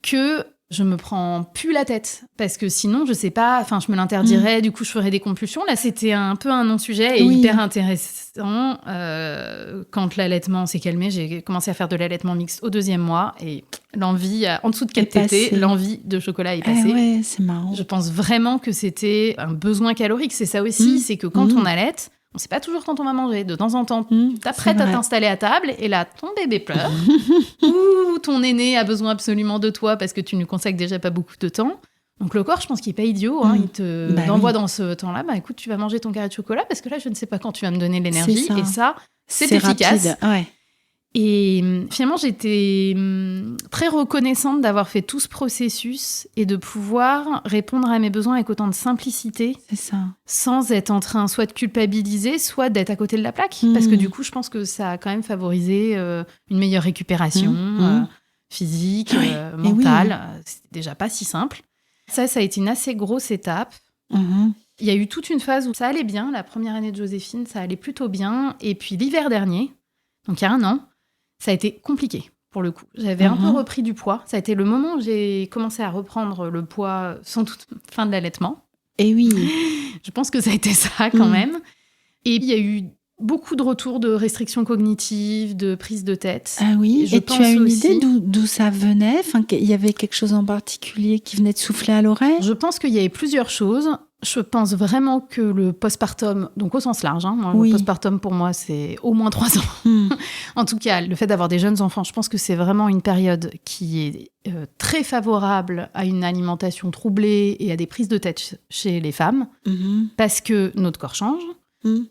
que je me prends plus la tête. Parce que sinon, je sais pas, je me l'interdirais, du coup, je ferais des compulsions. Là, c'était un peu un non-sujet et hyper intéressant. Quand l'allaitement s'est calmé, j'ai commencé à faire de l'allaitement mixte au 2e mois, et l'envie, en dessous de 4 tétés, l'envie de chocolat est passée. C'est marrant. Je pense vraiment que c'était un besoin calorique. C'est ça aussi, c'est que quand on allaite, on ne sait pas toujours quand on va manger. De temps en temps, tu t'apprêtes à t'installer à table, et là, ton bébé pleure. Ou ton aîné a besoin absolument de toi parce que tu ne consacres déjà pas beaucoup de temps. Donc le corps, je pense qu'il n'est pas idiot. Il te envoie dans ce temps-là, écoute, tu vas manger ton carré de chocolat parce que là, je ne sais pas quand tu vas me donner l'énergie. Et ça, c'est efficace. Et finalement, j'étais très reconnaissante d'avoir fait tout ce processus et de pouvoir répondre à mes besoins avec autant de simplicité. C'est ça. Sans être en train soit de culpabiliser, soit d'être à côté de la plaque. Parce que du coup, je pense que ça a quand même favorisé une meilleure récupération physique, mentale. C'était déjà pas si simple. Ça a été une assez grosse étape. Il y a eu toute une phase où ça allait bien. La première année de Joséphine, ça allait plutôt bien. Et puis l'hiver dernier, donc il y a 1 an, ça a été compliqué, pour le coup. J'avais un peu repris du poids. Ça a été le moment où j'ai commencé à reprendre le poids sans toute fin de l'allaitement. Et oui. Je pense que ça a été ça, quand même. Et il y a eu beaucoup de retours de restrictions cognitives, de prise de tête. Ah oui, et tu as une idée d'où ça venait ? Enfin, il y avait quelque chose en particulier qui venait de souffler à l'oreille ? Je pense qu'il y avait plusieurs choses. Je pense vraiment que le postpartum, donc au sens large, le postpartum pour moi c'est au moins 3 ans. En tout cas, le fait d'avoir des jeunes enfants, je pense que c'est vraiment une période qui est très favorable à une alimentation troublée et à des prises de tête chez les femmes, parce que notre corps change,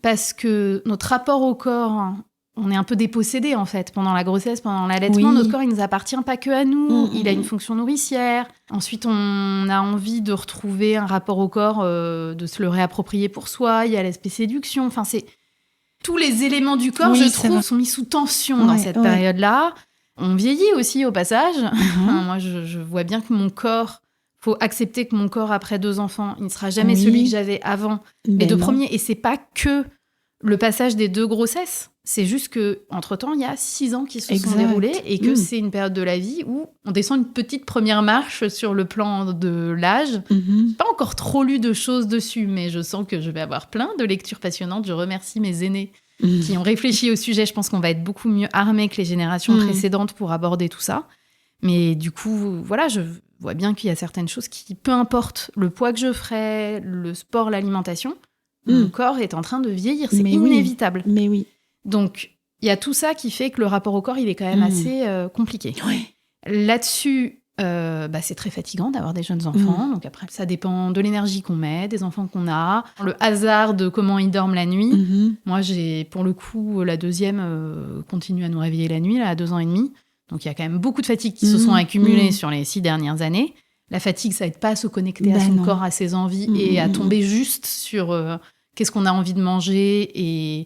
parce que notre rapport au corps... On est un peu dépossédé, en fait, pendant la grossesse, pendant l'allaitement. Notre corps, il ne nous appartient pas que à nous. Il a une fonction nourricière. Ensuite, on a envie de retrouver un rapport au corps, de se le réapproprier pour soi. Il y a l'aspect séduction. Enfin, c'est... Tous les éléments du corps, je trouve, sont mis sous tension dans cette période-là. On vieillit aussi, au passage. Moi, je vois bien que mon corps... Il faut accepter que mon corps, après 2 enfants, il ne sera jamais celui que j'avais avant. Les 2 premiers. Et c'est pas que le passage des 2 grossesses. C'est juste qu'entre-temps, il y a 6 ans qui se sont déroulés et que c'est une période de la vie où on descend une petite première marche sur le plan de l'âge. J'ai pas encore trop lu de choses dessus, mais je sens que je vais avoir plein de lectures passionnantes. Je remercie mes aînés qui ont réfléchi au sujet. Je pense qu'on va être beaucoup mieux armés que les générations précédentes pour aborder tout ça. Mais du coup, voilà, je vois bien qu'il y a certaines choses qui, peu importe le poids que je ferai, le sport, l'alimentation, mon corps est en train de vieillir. C'est inévitable. Mais oui. Donc, il y a tout ça qui fait que le rapport au corps, il est quand même assez compliqué. Là-dessus, c'est très fatigant d'avoir des jeunes enfants. Donc après, ça dépend de l'énergie qu'on met, des enfants qu'on a, le hasard de comment ils dorment la nuit. Moi, j'ai, pour le coup, la deuxième continue à nous réveiller la nuit, là, à 2 ans et demi. Donc, il y a quand même beaucoup de fatigues qui se sont accumulées sur les 6 dernières années. La fatigue, ça aide pas à se connecter à son corps, à ses envies et à tomber juste sur qu'est-ce qu'on a envie de manger. Et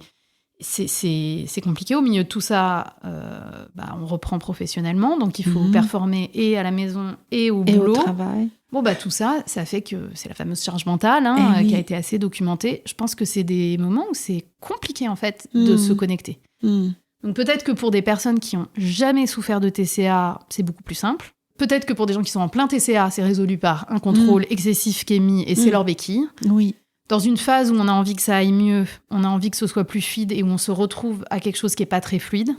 c'est compliqué. Au milieu de tout ça, on reprend professionnellement. Donc, il faut performer et à la maison et au boulot. Et au travail. Bon, tout ça, ça fait que c'est la fameuse charge mentale qui a été assez documentée. Je pense que c'est des moments où c'est compliqué, en fait, de se connecter. Donc, peut-être que pour des personnes qui n'ont jamais souffert de TCA, c'est beaucoup plus simple. Peut-être que pour des gens qui sont en plein TCA, c'est résolu par un contrôle excessif qui est mis et c'est leur béquille. Oui. Dans une phase où on a envie que ça aille mieux, on a envie que ce soit plus fluide et où on se retrouve à quelque chose qui n'est pas très fluide,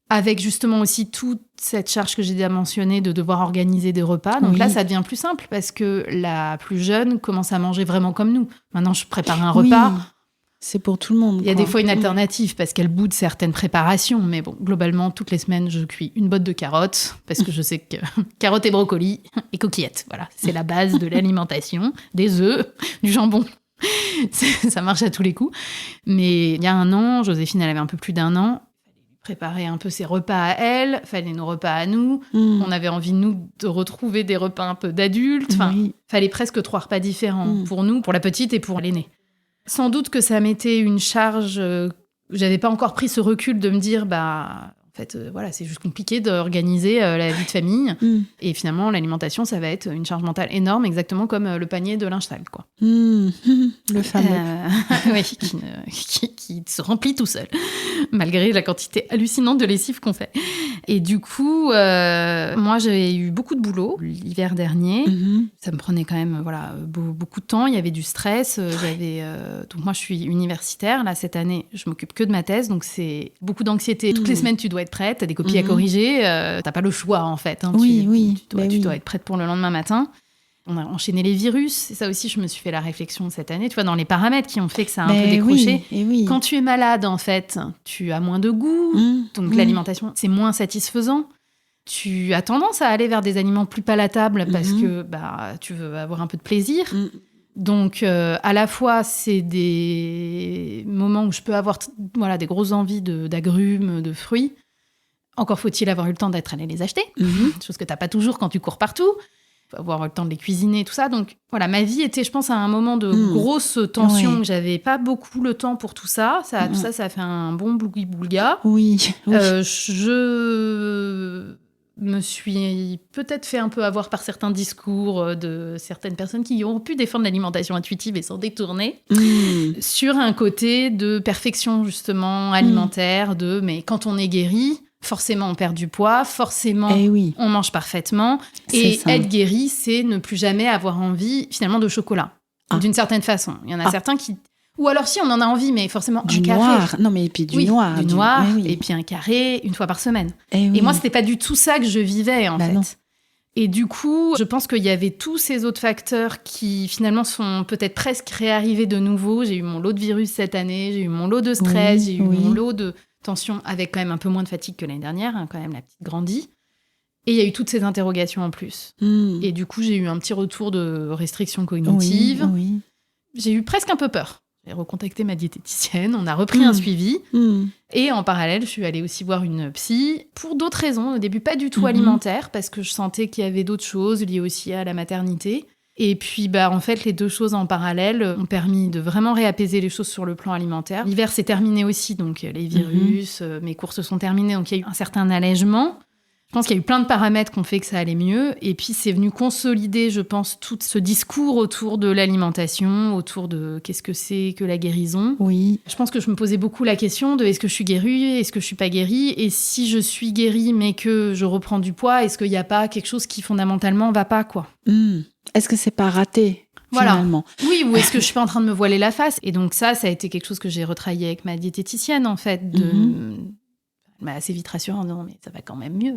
avec justement aussi toute cette charge que j'ai déjà mentionnée de devoir organiser des repas. Donc là, ça devient plus simple parce que la plus jeune commence à manger vraiment comme nous. Maintenant, je prépare un repas. C'est pour tout le monde. Il y a des fois une alternative parce qu'elle boude certaines préparations. Mais bon, globalement, toutes les semaines, je cuis une botte de carottes parce que je sais que carottes et brocolis et coquillettes, voilà, c'est la base de l'alimentation. Des œufs, du jambon. Ça marche à tous les coups. Mais il y a 1 an, Joséphine, elle avait un peu plus d'1 an. Il fallait préparer un peu ses repas à elle, il fallait nos repas à nous. On avait envie, nous, de retrouver des repas un peu d'adultes. Enfin, fallait presque 3 repas différents pour nous, pour la petite et pour l'aînée. Sans doute que ça m'était une charge... j'avais pas encore pris ce recul de me dire, en fait, c'est juste compliqué d'organiser la vie de famille. Et finalement, l'alimentation, ça va être une charge mentale énorme, exactement comme le panier de linge sale, quoi. Le fameux. Oui, qui se remplit tout seul, malgré la quantité hallucinante de lessive qu'on fait. Et du coup, moi, j'ai eu beaucoup de boulot l'hiver dernier. Ça me prenait quand même beaucoup de temps. Il y avait du stress. Donc moi, je suis universitaire. Là, cette année, je m'occupe que de ma thèse. Donc, c'est beaucoup d'anxiété. Toutes les semaines, tu dois être prête. Tu as des copies à corriger. Tu n'as pas le choix, en fait. Tu dois être prête pour le lendemain matin. On a enchaîné les virus. Et ça aussi, je me suis fait la réflexion cette année. Tu vois, dans les paramètres qui ont fait que ça a un peu décroché. Quand tu es malade, en fait, tu as moins de goût. Donc, l'alimentation, c'est moins satisfaisant. Tu as tendance à aller vers des aliments plus palatables parce que tu veux avoir un peu de plaisir. Donc, à la fois, c'est des moments où je peux avoir des grosses envies d'agrumes, de fruits. Encore faut-il avoir eu le temps d'être allé les acheter, chose que tu n'as pas toujours quand tu cours partout. Il faut avoir le temps de les cuisiner, tout ça. Donc, voilà, ma vie était, je pense, à un moment de grosse tension. Je n'avais pas beaucoup le temps pour tout ça. Tout ça, ça a fait un bon boulga. Oui. Je me suis peut-être fait un peu avoir par certains discours de certaines personnes qui ont pu défendre l'alimentation intuitive et s'en détourner sur un côté de perfection, justement, alimentaire, mais quand on est guéri, forcément on perd du poids, forcément on mange parfaitement. Et être guéri, c'est ne plus jamais avoir envie, finalement, de chocolat. D'une certaine façon. Il y en a certains qui... Ou alors si on en a envie, mais forcément un carré. Noir. Non, mais et puis du noir. Du noir, et puis un carré une fois par semaine. Et moi, c'était pas du tout ça que je vivais, en fait. Non. Et du coup, je pense qu'il y avait tous ces autres facteurs qui, finalement, sont peut-être presque réarrivés de nouveau. J'ai eu mon lot de virus cette année, j'ai eu mon lot de stress, j'ai eu mon lot de tension, avec quand même un peu moins de fatigue que l'année dernière, quand même la petite grandit. Et il y a eu toutes ces interrogations en plus. Et du coup, j'ai eu un petit retour de restriction cognitive. J'ai eu presque un peu peur. J'ai recontacté ma diététicienne, on a repris un suivi. Et en parallèle, je suis allée aussi voir une psy pour d'autres raisons. Au début, pas du tout alimentaire, parce que je sentais qu'il y avait d'autres choses liées aussi à la maternité. Et puis, en fait, les deux choses en parallèle ont permis de vraiment réapaiser les choses sur le plan alimentaire. L'hiver s'est terminé aussi, donc les virus, mes cours se sont terminés, donc il y a eu un certain allègement. Je pense qu'il y a eu plein de paramètres qui ont fait que ça allait mieux. Et puis, c'est venu consolider, je pense, tout ce discours autour de l'alimentation, autour de qu'est-ce que c'est que la guérison. Oui. Je pense que je me posais beaucoup la question de est-ce que je suis guérie, est-ce que je suis pas guérie, et si je suis guérie mais que je reprends du poids, est-ce qu'il n'y a pas quelque chose qui fondamentalement va pas, quoi. Est-ce que c'est pas raté, finalement ? Oui, ou est-ce que je suis pas en train de me voiler la face ? Et donc ça a été quelque chose que j'ai retravaillé avec ma diététicienne, en fait, elle m'a assez vite rassurée en disant mais ça va quand même mieux,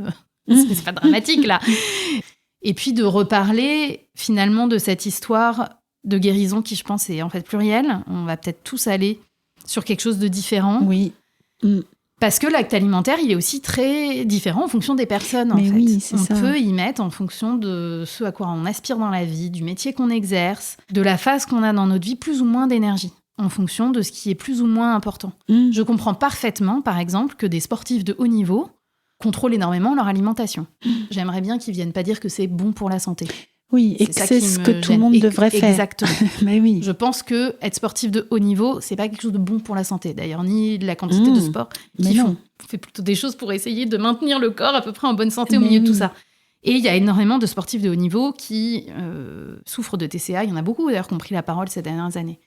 c'est pas dramatique là. Et puis de reparler finalement de cette histoire de guérison qui, je pense, est en fait plurielle. On va peut-être tous aller sur quelque chose de différent. Oui. Parce que l'acte alimentaire, il est aussi très différent en fonction des personnes, en fait. Oui, c'est ça. On peut y mettre en fonction de ce à quoi on aspire dans la vie, du métier qu'on exerce, de la phase qu'on a dans notre vie, plus ou moins d'énergie, en fonction de ce qui est plus ou moins important. Je comprends parfaitement, par exemple, que des sportifs de haut niveau contrôlent énormément leur alimentation. J'aimerais bien qu'ils viennent pas dire que c'est bon pour la santé. Oui, et que c'est ce que tout le monde devrait faire. Exactement. Mais oui. Je pense que être sportif de haut niveau, c'est pas quelque chose de bon pour la santé. D'ailleurs, ni de la quantité de sport qu'ils font. On fait plutôt des choses pour essayer de maintenir le corps à peu près en bonne santé au milieu de tout ça. Et il y a énormément de sportifs de haut niveau qui souffrent de TCA. Il y en a beaucoup, d'ailleurs, qui ont pris la parole ces dernières années.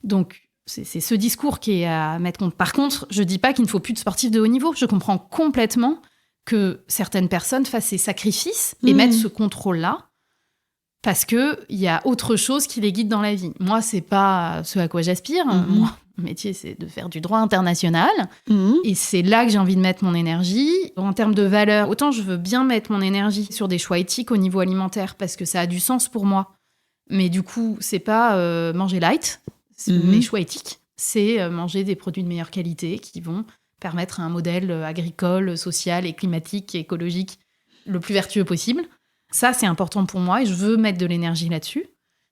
Donc, c'est ce discours qui est à mettre compte. Par contre, je dis pas qu'il ne faut plus de sportifs de haut niveau. Je comprends complètement que certaines personnes fassent ces sacrifices et mettent ce contrôle-là. Parce qu'il y a autre chose qui les guide dans la vie. Moi, c'est pas ce à quoi j'aspire. Moi, mon métier, c'est de faire du droit international. Et c'est là que j'ai envie de mettre mon énergie. En termes de valeur, autant je veux bien mettre mon énergie sur des choix éthiques au niveau alimentaire, parce que ça a du sens pour moi. Mais du coup, c'est pas manger light. Mes choix éthiques, c'est manger des produits de meilleure qualité qui vont permettre un modèle agricole, social et climatique et écologique le plus vertueux possible. Ça, c'est important pour moi et je veux mettre de l'énergie là-dessus.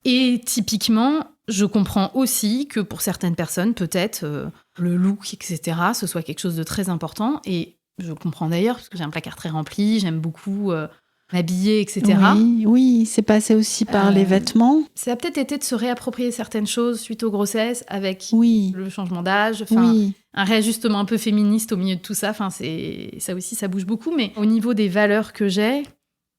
Et typiquement, je comprends aussi que pour certaines personnes, peut-être le look, etc., ce soit quelque chose de très important. Et je comprends d'ailleurs, parce que j'ai un placard très rempli, j'aime beaucoup m'habiller, etc. Oui, c'est passé aussi par les vêtements. Ça a peut-être été de se réapproprier certaines choses suite aux grossesses, avec le changement d'âge, un réajustement un peu féministe au milieu de tout ça. Ça aussi, ça bouge beaucoup. Mais au niveau des valeurs que j'ai,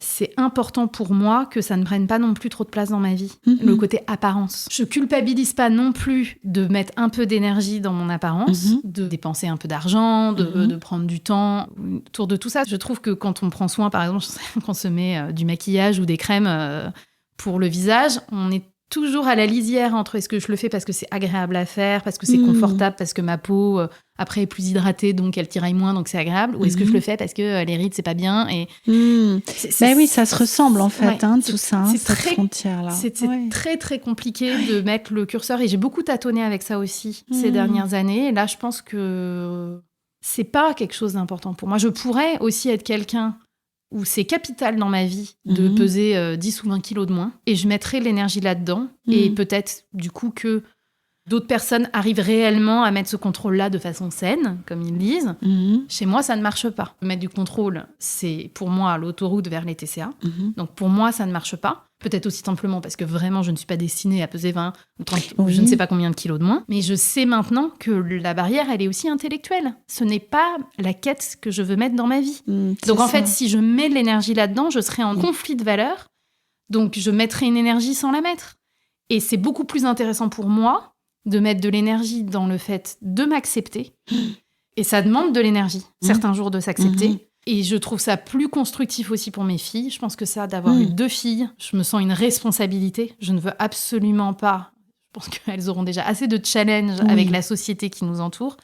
c'est important pour moi que ça ne prenne pas non plus trop de place dans ma vie. Le côté apparence. Je culpabilise pas non plus de mettre un peu d'énergie dans mon apparence, de dépenser un peu d'argent, de prendre du temps autour de tout ça. Je trouve que quand on prend soin, par exemple, qu'on se met du maquillage ou des crèmes pour le visage, on est toujours à la lisière entre est-ce que je le fais parce que c'est agréable à faire, parce que c'est confortable, parce que ma peau après est plus hydratée donc elle tiraille moins donc c'est agréable, ou est-ce que je le fais parce que les rides c'est pas bien et oui, ça se ressemble en fait, tout ça, c'est cette très, frontière là. C'était très très compliqué de mettre le curseur et j'ai beaucoup tâtonné avec ça aussi ces dernières années. Et là je pense que c'est pas quelque chose d'important pour moi. Je pourrais aussi être quelqu'un où c'est capital dans ma vie de peser 10 ou 20 kilos de moins, et je mettrai l'énergie là-dedans, et peut-être du coup que d'autres personnes arrivent réellement à mettre ce contrôle-là de façon saine, comme ils disent. Chez moi, ça ne marche pas. Mettre du contrôle, c'est pour moi l'autoroute vers les TCA. Donc pour moi, ça ne marche pas. Peut-être aussi simplement parce que vraiment, je ne suis pas destinée à peser 20 ou 30 ou je ne sais pas combien de kilos de moins. Mais je sais maintenant que la barrière, elle est aussi intellectuelle. Ce n'est pas la quête que je veux mettre dans ma vie. Donc en fait, si je mets de l'énergie là-dedans, je serai en conflit de valeurs. Donc je mettrai une énergie sans la mettre. Et c'est beaucoup plus intéressant pour moi de mettre de l'énergie dans le fait de m'accepter. Et ça demande de l'énergie, certains jours, de s'accepter. Et je trouve ça plus constructif aussi pour mes filles. Je pense que ça, d'avoir eu 2 filles, je me sens une responsabilité. Je ne veux absolument pas... Je pense qu'elles auront déjà assez de challenges avec la société qui nous entoure.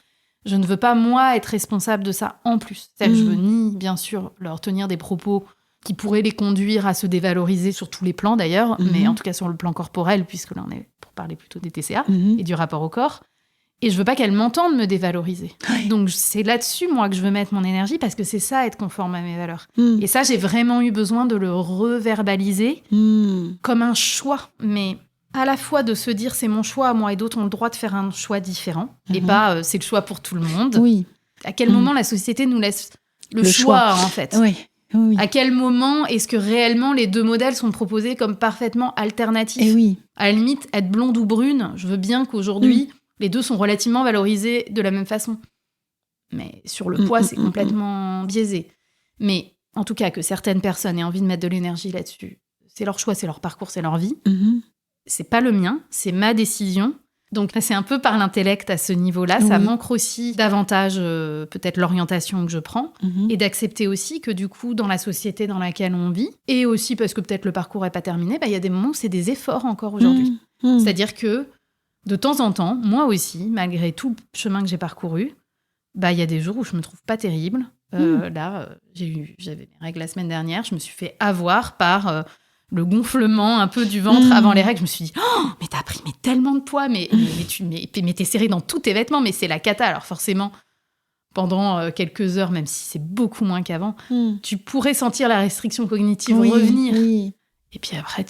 Je ne veux pas, moi, être responsable de ça en plus. C'est-à-dire que je veux ni, bien sûr, leur tenir des propos qui pourraient les conduire à se dévaloriser sur tous les plans, d'ailleurs, mais en tout cas sur le plan corporel, puisque là, on est pour parler plutôt des TCA et du rapport au corps. Et je veux pas qu'elles m'entendent me dévaloriser. Donc, c'est là-dessus, moi, que je veux mettre mon énergie, parce que c'est ça, être conforme à mes valeurs. Et ça, j'ai vraiment eu besoin de le reverbaliser comme un choix. Mais à la fois de se dire, c'est mon choix, moi et d'autres ont le droit de faire un choix différent. Et pas, c'est le choix pour tout le monde. À quel moment la société nous laisse le choix, en fait. À quel moment est-ce que réellement les 2 modèles sont proposés comme parfaitement alternatifs ? À la limite, être blonde ou brune, je veux bien qu'aujourd'hui, les 2 sont relativement valorisés de la même façon. Mais sur le poids, c'est complètement biaisé. Mais en tout cas, que certaines personnes aient envie de mettre de l'énergie là-dessus, c'est leur choix, c'est leur parcours, c'est leur vie. C'est pas le mien, c'est ma décision. Donc, c'est un peu par l'intellect à ce niveau-là. Ça manque aussi davantage, peut-être, l'orientation que je prends. Et d'accepter aussi que, du coup, dans la société dans laquelle on vit, et aussi parce que peut-être le parcours n'est pas terminé, y a des moments où c'est des efforts encore aujourd'hui. C'est-à-dire que, de temps en temps, moi aussi, malgré tout le chemin que j'ai parcouru, il y a des jours où je me trouve pas terrible. Là, j'avais mes règles la semaine dernière. Je me suis fait avoir par... le gonflement un peu du ventre avant les règles, je me suis dit « mais t'as pris tellement de poids, mais t'es serré dans tous tes vêtements, mais c'est la cata ». Alors forcément, pendant quelques heures, même si c'est beaucoup moins qu'avant, tu pourrais sentir la restriction cognitive revenir. Et puis après,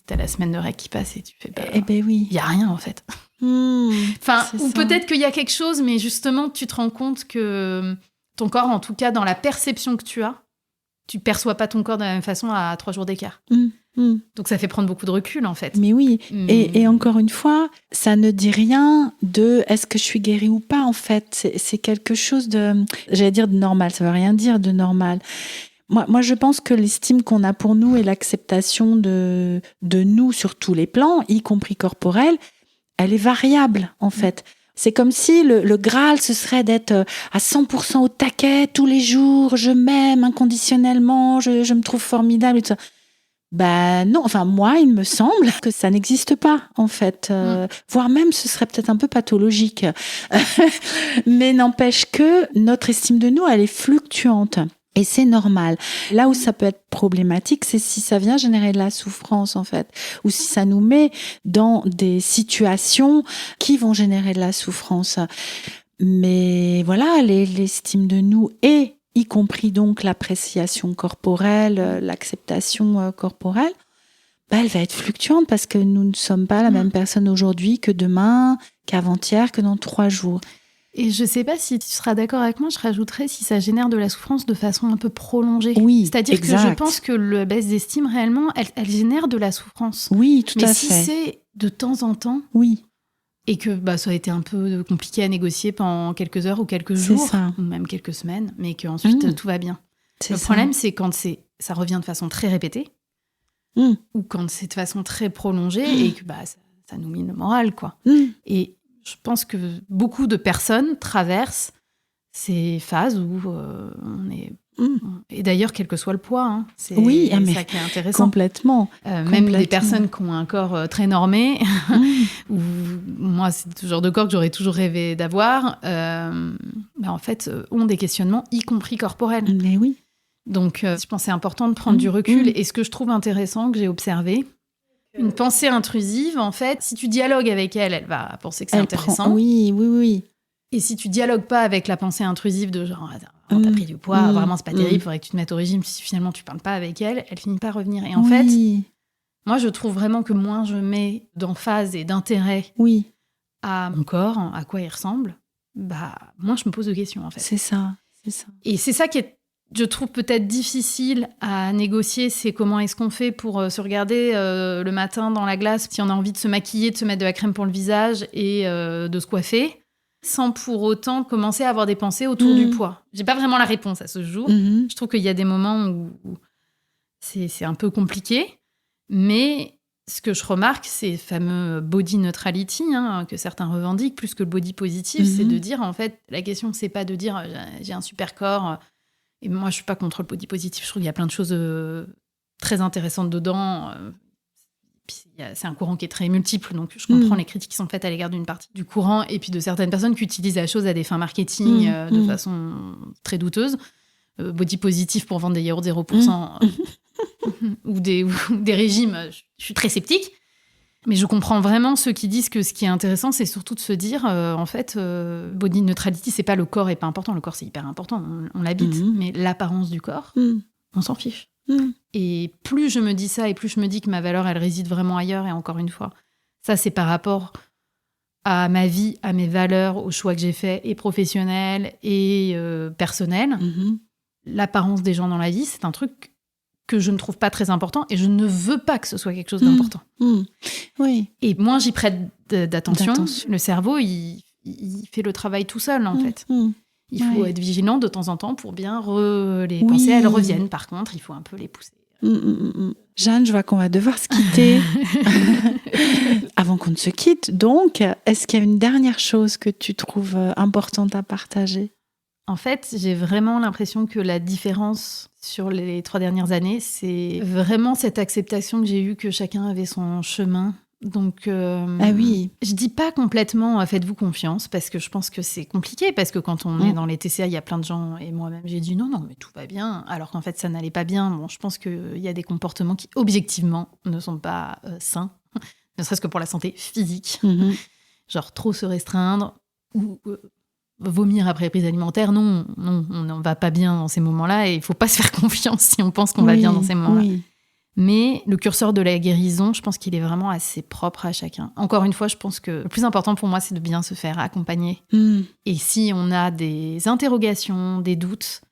t'as la semaine de règles qui passe et tu fais il y a rien en fait. Enfin, ou peut-être qu'il y a quelque chose, mais justement, tu te rends compte que ton corps, en tout cas dans la perception que tu as, tu perçois pas ton corps de la même façon à 3 jours d'écart. Donc ça fait prendre beaucoup de recul en fait. Mais oui, et encore une fois, ça ne dit rien de est-ce que je suis guérie ou pas en fait. C'est quelque chose de, j'allais dire de normal, ça veut rien dire de normal. Moi, je pense que l'estime qu'on a pour nous et l'acceptation de nous sur tous les plans, y compris corporel, elle est variable en fait. C'est comme si le Graal, ce serait d'être à 100% au taquet tous les jours, je m'aime inconditionnellement, je me trouve formidable et tout ça. Non, enfin moi, il me semble que ça n'existe pas en fait. Voire même, ce serait peut-être un peu pathologique. Mais n'empêche que notre estime de nous, elle est fluctuante. Et c'est normal. Là où ça peut être problématique, c'est si ça vient générer de la souffrance, en fait. Ou si ça nous met dans des situations qui vont générer de la souffrance. Mais voilà, l'estime de nous et y compris donc l'appréciation corporelle, l'acceptation corporelle, elle va être fluctuante parce que nous ne sommes pas la même personne aujourd'hui que demain, qu'avant-hier, que dans 3 jours. Et je sais pas si tu seras d'accord avec moi, je rajouterais si ça génère de la souffrance de façon un peu prolongée. Oui, c'est-à-dire exact. que je pense que la baisse d'estime, réellement, elle génère de la souffrance. Oui, tout à fait. Mais si c'est de temps en temps, et que ça a été un peu compliqué à négocier pendant quelques heures ou quelques jours, ou même quelques semaines, mais qu'ensuite tout va bien. Le problème, c'est quand ça revient de façon très répétée, ou quand c'est de façon très prolongée, et que ça nous mine le moral, quoi. Et je pense que beaucoup de personnes traversent ces phases où on est... Et d'ailleurs, quel que soit le poids, c'est ça qui est intéressant. Complètement. Même des personnes qui ont un corps très normé, où moi, c'est le genre de corps que j'aurais toujours rêvé d'avoir, en fait, ont des questionnements, y compris corporels. Mais oui. Donc, je pense que c'est important de prendre du recul. Et ce que je trouve intéressant, que j'ai observé, une pensée intrusive, en fait, si tu dialogues avec elle, elle va penser que c'est intéressant. Oui. Et si tu dialogues pas avec la pensée intrusive de genre, quand t'as pris du poids, vraiment c'est pas terrible, faudrait que tu te mettes au régime. Si finalement tu parles pas avec elle, elle finit par revenir. Et en fait, moi je trouve vraiment que moins je mets d'emphase et d'intérêt à mon corps, à quoi il ressemble, moins je me pose de questions en fait. C'est ça. Et c'est ça qui est, je trouve, peut-être difficile à négocier, c'est comment est-ce qu'on fait pour se regarder le matin dans la glace, si on a envie de se maquiller, de se mettre de la crème pour le visage et de se coiffer, sans pour autant commencer à avoir des pensées autour du poids. J'ai pas vraiment la réponse à ce jour. Je trouve qu'il y a des moments où c'est un peu compliqué, mais ce que je remarque, c'est le fameux body neutrality que certains revendiquent, plus que le body positif, c'est de dire, en fait, la question, c'est pas de dire j'ai un super corps. Et moi, je suis pas contre le body positif. Je trouve qu'il y a plein de choses très intéressantes dedans. Puis c'est un courant qui est très multiple, donc je comprends les critiques qui sont faites à l'égard d'une partie du courant et puis de certaines personnes qui utilisent la chose à des fins marketing de façon très douteuse. Body positif pour vendre des yaourts 0% ou des régimes, je suis très sceptique. Mais je comprends vraiment ceux qui disent que ce qui est intéressant, c'est surtout de se dire, en fait, body neutrality, c'est pas le corps est pas important. Le corps, c'est hyper important, on l'habite. Mais l'apparence du corps, on s'en fiche. Et plus je me dis ça, et plus je me dis que ma valeur, elle réside vraiment ailleurs. Et encore une fois, ça, c'est par rapport à ma vie, à mes valeurs, aux choix que j'ai faits, et professionnels et personnels. L'apparence des gens dans la vie, c'est un truc que je ne trouve pas très important et je ne veux pas que ce soit quelque chose d'important. Oui. Et moins j'y prête d'attention, le cerveau, il fait le travail tout seul, en fait. Il faut être vigilant de temps en temps pour bien les pensées, elles reviennent. Par contre, il faut un peu les pousser. Jeanne, je vois qu'on va devoir se quitter. Avant qu'on ne se quitte, donc, est-ce qu'il y a une dernière chose que tu trouves importante à partager ? En fait, j'ai vraiment l'impression que la différence sur les 3 dernières années, c'est vraiment cette acceptation que j'ai eue que chacun avait son chemin. Donc, je dis pas complètement faites-vous confiance, parce que je pense que c'est compliqué, parce que quand on est dans les TCA, il y a plein de gens, et moi-même j'ai dit non, mais tout va bien, alors qu'en fait ça n'allait pas bien. Bon, je pense qu'il y a des comportements qui, objectivement, ne sont pas sains, ne serait-ce que pour la santé physique. Genre trop se restreindre, ou vomir après prise alimentaire, non, on n'en va pas bien dans ces moments-là, et il faut pas se faire confiance si on pense qu'on va bien dans ces moments-là. Mais le curseur de la guérison, je pense qu'il est vraiment assez propre à chacun. Encore une fois, je pense que le plus important pour moi, c'est de bien se faire accompagner. Et si on a des interrogations, des doutes,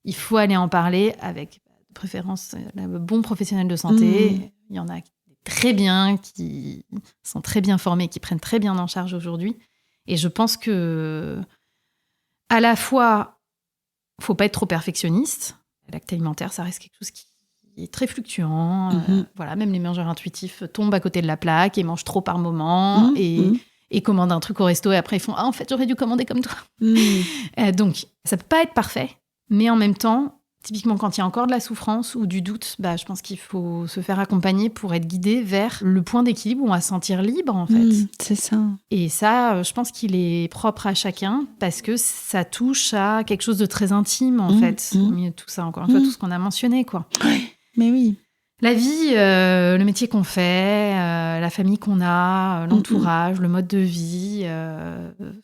il faut aller en parler avec, de préférence, le bon professionnel de santé. Il y en a très bien, qui sont très bien formés, qui prennent très bien en charge aujourd'hui. Et je pense que, à la fois, faut pas être trop perfectionniste. L'acte alimentaire, ça reste quelque chose qui est très fluctuant. Voilà, même les mangeurs intuitifs tombent à côté de la plaque et mangent trop par moment et commandent un truc au resto et après ils font « Ah, en fait, j'aurais dû commander comme toi. » Donc, ça peut pas être parfait, mais en même temps, typiquement quand il y a encore de la souffrance ou du doute, je pense qu'il faut se faire accompagner pour être guidé vers le point d'équilibre où on va se sentir libre, en fait. C'est ça. Et ça, je pense qu'il est propre à chacun parce que ça touche à quelque chose de très intime, en fait, au milieu de tout ça. Encore une fois, tout ce qu'on a mentionné, quoi. Mais oui. La vie, le métier qu'on fait, la famille qu'on a, l'entourage, le mode de vie,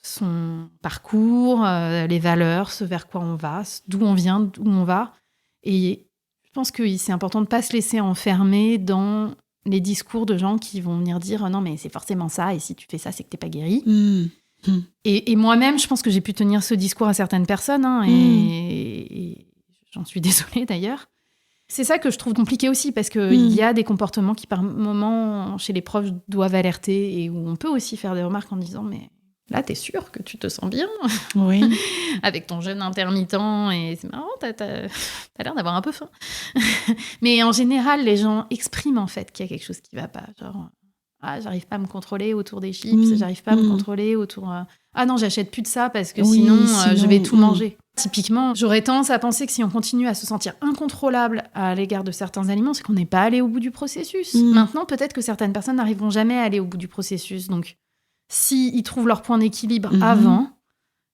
son parcours, les valeurs, ce vers quoi on va, d'où on vient, d'où on va. Et je pense que c'est important de ne pas se laisser enfermer dans les discours de gens qui vont venir dire « Non, mais c'est forcément ça, et si tu fais ça, c'est que t'es pas guéri. » Et moi-même, je pense que j'ai pu tenir ce discours à certaines personnes, et j'en suis désolée d'ailleurs. C'est ça que je trouve compliqué aussi, parce qu'il y a des comportements qui, par moments, chez les proches, doivent alerter, et où on peut aussi faire des remarques en disant « Mais là, t'es sûre que tu te sens bien avec ton jeûne intermittent, et c'est marrant, t'as l'air d'avoir un peu faim. » Mais en général, les gens expriment en fait qu'il y a quelque chose qui va pas. Genre, j'arrive pas à me contrôler autour des chips, j'arrive pas à me contrôler autour... Ah non, j'achète plus de ça parce que sinon, je vais tout manger. Typiquement, j'aurais tendance à penser que si on continue à se sentir incontrôlable à l'égard de certains aliments, c'est qu'on n'est pas allé au bout du processus. Maintenant, peut-être que certaines personnes n'arriveront jamais à aller au bout du processus. Donc, s'ils trouvent leur point d'équilibre avant,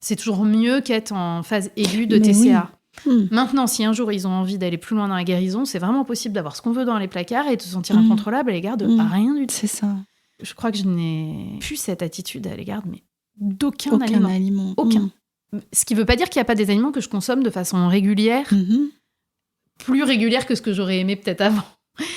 c'est toujours mieux qu'être en phase aiguë de TCA. Maintenant, si un jour ils ont envie d'aller plus loin dans la guérison, c'est vraiment possible d'avoir ce qu'on veut dans les placards et de se sentir incontrôlable à l'égard de rien du tout. C'est ça. Je crois que je n'ai plus cette attitude à l'égard d'aucun aliment. Aucun. Ce qui veut pas dire qu'il y a pas des aliments que je consomme de façon régulière, plus régulière que ce que j'aurais aimé peut-être avant.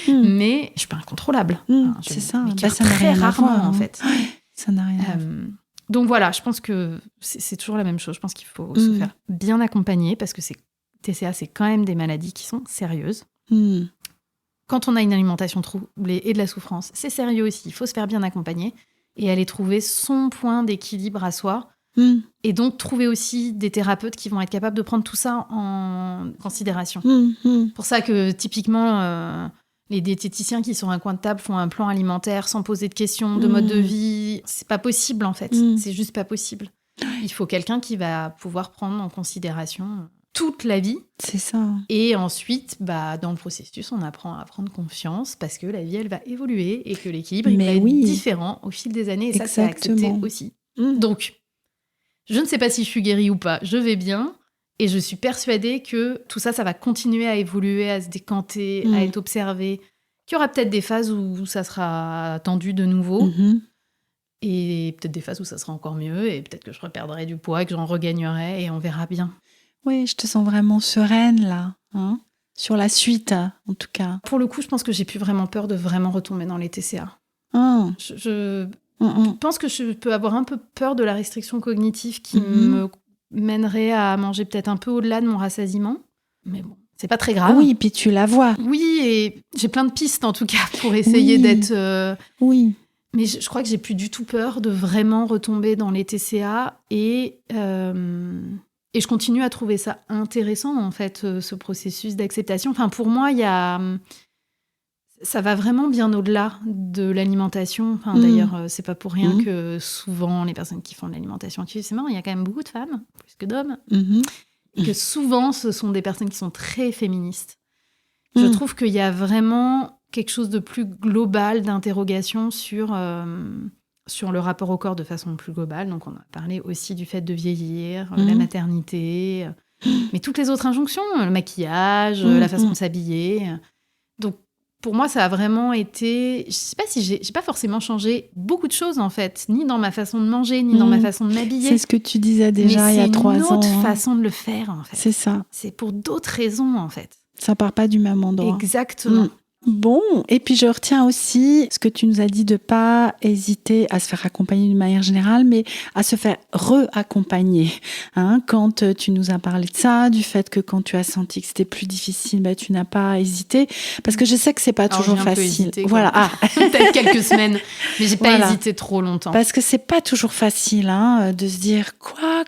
Mais je suis pas incontrôlable. C'est ça. Ça n'a rien à voir, en fait. Ouais, ça n'a rien à voir. Donc voilà, je pense que c'est toujours la même chose. Je pense qu'il faut se faire bien accompagner parce que TCA, c'est quand même des maladies qui sont sérieuses. Quand on a une alimentation troublée et de la souffrance, c'est sérieux aussi. Il faut se faire bien accompagner et aller trouver son point d'équilibre à soi. Et donc trouver aussi des thérapeutes qui vont être capables de prendre tout ça en considération. Pour ça que typiquement, les diététiciens qui sont à un coin de table font un plan alimentaire sans poser de questions, de mode de vie. C'est pas possible en fait. C'est juste pas possible. Il faut quelqu'un qui va pouvoir prendre en considération toute la vie. C'est ça. Et ensuite, dans le processus, on apprend à prendre confiance parce que la vie, elle va évoluer et que l'équilibre, il va être différent au fil des années. Et ça, c'est accepté aussi. Donc, je ne sais pas si je suis guérie ou pas. Je vais bien. Et je suis persuadée que tout ça, ça va continuer à évoluer, à se décanter, à être observé. Qu'il y aura peut-être des phases où ça sera tendu de nouveau. Et peut-être des phases où ça sera encore mieux. Et peut-être que je reperdrai du poids, que j'en regagnerai. Et on verra bien. Oui, je te sens vraiment sereine, là. Sur la suite, en tout cas. Pour le coup, je pense que j'ai plus vraiment peur de vraiment retomber dans les TCA. Je pense que je peux avoir un peu peur de la restriction cognitive qui me mènerait à manger peut-être un peu au-delà de mon rassasiement. Mais bon, c'est pas très grave. Oui, puis tu la vois. Oui, et j'ai plein de pistes en tout cas pour essayer d'être... Oui. Mais je crois que j'ai plus du tout peur de vraiment retomber dans les TCA et je continue à trouver ça intéressant en fait, ce processus d'acceptation. Enfin, pour moi, ça va vraiment bien au-delà de l'alimentation. Enfin, d'ailleurs, c'est pas pour rien que souvent, les personnes qui font de l'alimentation intuitive, c'est marrant, il y a quand même beaucoup de femmes, plus que d'hommes, et que souvent, ce sont des personnes qui sont très féministes. Je trouve qu'il y a vraiment quelque chose de plus global d'interrogation sur le rapport au corps de façon plus globale. Donc, on a parlé aussi du fait de vieillir, la maternité, mais toutes les autres injonctions, le maquillage, la façon de s'habiller. Donc, pour moi, ça a vraiment été... Je sais pas si j'ai pas forcément changé beaucoup de choses, en fait, ni dans ma façon de manger, ni dans ma façon de m'habiller. C'est ce que tu disais déjà il y a 3 ans. Mais c'est une autre façon de le faire, en fait. C'est ça. C'est pour d'autres raisons, en fait. Ça part pas du même endroit. Exactement. Bon, et puis je retiens aussi ce que tu nous as dit de pas hésiter à se faire accompagner d'une manière générale, mais à se faire re-accompagner. Quand tu nous as parlé de ça, du fait que quand tu as senti que c'était plus difficile, tu n'as pas hésité, parce que je sais que c'est pas toujours facile. Hésité, voilà. Peut-être quelques semaines, mais j'ai pas hésité trop longtemps. Parce que c'est pas toujours facile de se dire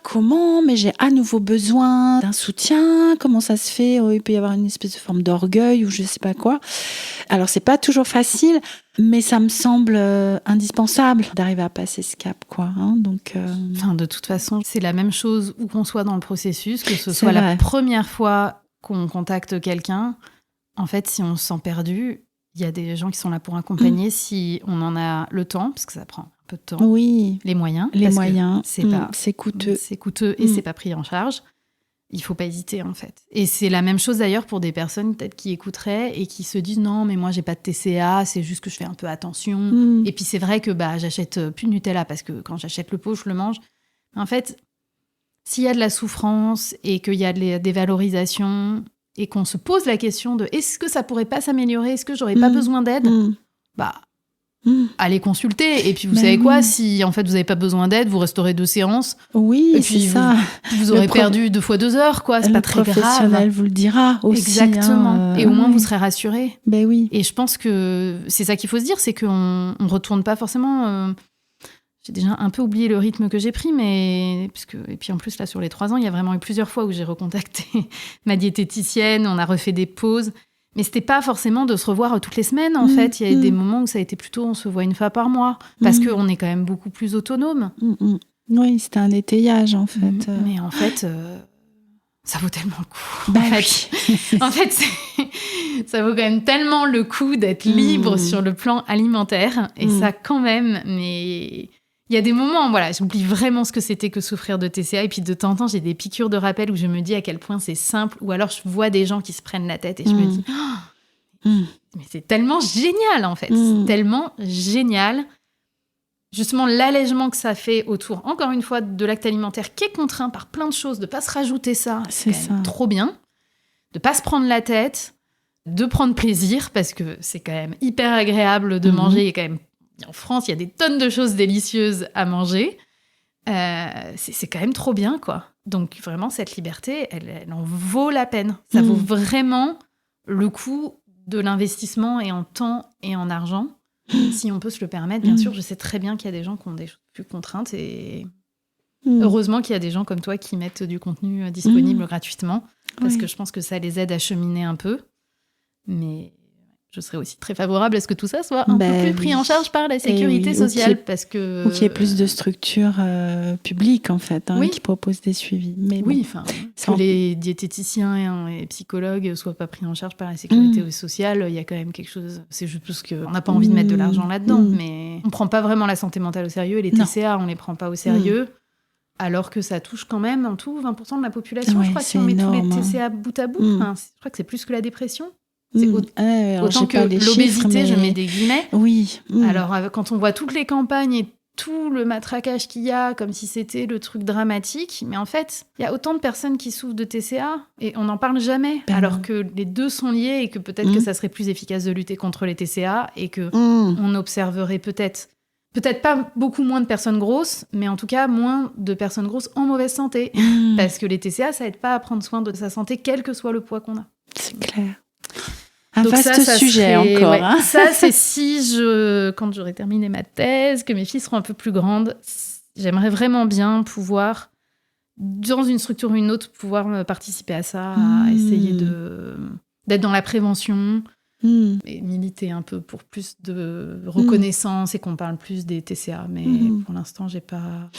comment, mais j'ai à nouveau besoin d'un soutien. Comment ça se fait? Il peut y avoir une espèce de forme d'orgueil ou je sais pas quoi. Alors, c'est pas toujours facile, mais ça me semble indispensable d'arriver à passer ce cap, Donc, Enfin, de toute façon, c'est la même chose où qu'on soit dans le processus, que ce soit la première fois qu'on contacte quelqu'un. En fait, si on se sent perdu, il y a des gens qui sont là pour accompagner si on en a le temps, parce que ça prend un peu de temps. Oui. Les moyens. C'est coûteux. C'est coûteux et c'est pas pris en charge. Il faut pas hésiter, en fait. Et c'est la même chose, d'ailleurs, pour des personnes peut-être qui écouteraient et qui se disent « Non, mais moi, j'ai pas de TCA, c'est juste que je fais un peu attention. Et puis, c'est vrai que j'achète plus de Nutella parce que quand j'achète le pot, je le mange. » En fait, s'il y a de la souffrance et qu'il y a des valorisations et qu'on se pose la question de « Est-ce que ça pourrait pas s'améliorer? Est-ce que j'aurais pas besoin d'aide ?» Allez consulter. Et puis, vous savez quoi? Si, en fait, vous n'avez pas besoin d'aide, vous resterez 2 séances. Oui, et puis, ça. Vous aurez perdu 2 fois 2 heures, quoi. C'est pas très grave. Le professionnel vous le dira aussi. Exactement. Et au moins, vous serez rassurés. Ben oui. Et je pense que c'est ça qu'il faut se dire, c'est qu'on ne retourne pas forcément... J'ai déjà un peu oublié le rythme que j'ai pris, mais... Et puis, en plus, là, sur les 3 ans, il y a vraiment eu plusieurs fois où j'ai recontacté ma diététicienne, on a refait des pauses... Mais c'était pas forcément de se revoir toutes les semaines, en fait. Il y a des moments où ça a été plutôt on se voit 1 fois par mois, parce qu'on est quand même beaucoup plus autonome. Oui, c'était un étayage, en fait. Mais en fait, ça vaut tellement le coup. Oui. En fait, ça vaut quand même tellement le coup d'être libre sur le plan alimentaire. Et ça, quand même, mais... Il y a des moments, j'oublie vraiment ce que c'était que souffrir de TCA. Et puis, de temps en temps, j'ai des piqûres de rappel où je me dis à quel point c'est simple. Ou alors, je vois des gens qui se prennent la tête et je me dis mais c'est tellement génial, en fait. C'est tellement génial. justement l'allègement que ça fait autour, encore une fois, de l'acte alimentaire qui est contraint par plein de choses, de pas se rajouter ça, c'est quand même trop bien, de pas se prendre la tête, de prendre plaisir, parce que c'est quand même hyper agréable de manger. Et quand même, en France, il y a des tonnes de choses délicieuses à manger. C'est quand même trop bien, quoi. Donc vraiment, cette liberté, elle en vaut la peine. Ça vaut vraiment le coût de l'investissement et en temps et en argent. Si on peut se le permettre, bien sûr, je sais très bien qu'il y a des gens qui ont des choses plus contraintes et heureusement qu'il y a des gens comme toi qui mettent du contenu disponible gratuitement parce que je pense que ça les aide à cheminer un peu. Mais je serais aussi très favorable à ce que tout ça soit un peu plus pris en charge par la sécurité sociale. Parce que... Ou qu'il y ait plus de structures publiques, en fait, qui proposent des suivis. Mais que les diététiciens et psychologues ne soient pas pris en charge par la sécurité sociale, il y a quand même quelque chose... C'est juste parce qu'on n'a pas envie de mettre de l'argent là-dedans, mais on ne prend pas vraiment la santé mentale au sérieux, et les TCA, on ne les prend pas au sérieux, alors que ça touche quand même en tout 20% de la population. Je crois que si on met tous les TCA bout à bout, je crois que c'est plus que la dépression. C'est autant que l'obésité, je mets des guillemets. Oui. Alors, quand on voit toutes les campagnes et tout le matraquage qu'il y a, comme si c'était le truc dramatique, mais en fait, il y a autant de personnes qui souffrent de TCA et on n'en parle jamais, alors que les deux sont liés et que peut-être que ça serait plus efficace de lutter contre les TCA et que on observerait peut-être pas beaucoup moins de personnes grosses, mais en tout cas moins de personnes grosses en mauvaise santé. Parce que les TCA, ça aide pas à prendre soin de sa santé, quel que soit le poids qu'on a. C'est clair. Un vaste sujet encore. Ouais, ça, c'est quand j'aurai terminé ma thèse, que mes filles seront un peu plus grandes, j'aimerais vraiment bien pouvoir, dans une structure ou une autre, pouvoir participer à ça, à essayer d'être dans la prévention et militer un peu pour plus de reconnaissance et qu'on parle plus des TCA. Mais pour l'instant, j'ai pas...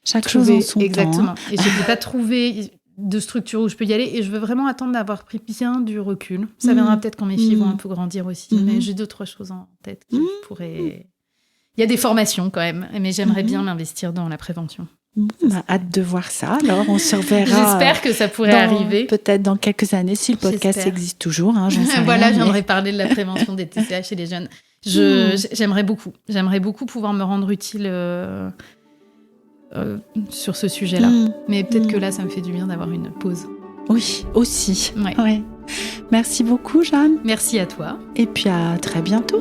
Chaque chose en son temps. Exactement. Et je n'ai pas trouvé... de structure où je peux y aller, et je veux vraiment attendre d'avoir pris bien du recul. Ça viendra peut-être quand mes filles vont un peu grandir aussi, mais j'ai d'autres choses en tête qui pourraient... Il y a des formations quand même, mais j'aimerais bien m'investir dans la prévention. Hâte de voir ça, alors on se reverra. J'espère que ça pourrait arriver. Peut-être dans quelques années, si le podcast existe toujours. J'en sais voilà, rien, j'aimerais parler de la prévention des TCA chez les jeunes. J'aimerais beaucoup pouvoir me rendre utile... sur ce sujet-là. Mais peut-être que là, ça me fait du bien d'avoir une pause. Oui, aussi. Ouais. Merci beaucoup, Jeanne. Merci à toi. Et puis à très bientôt.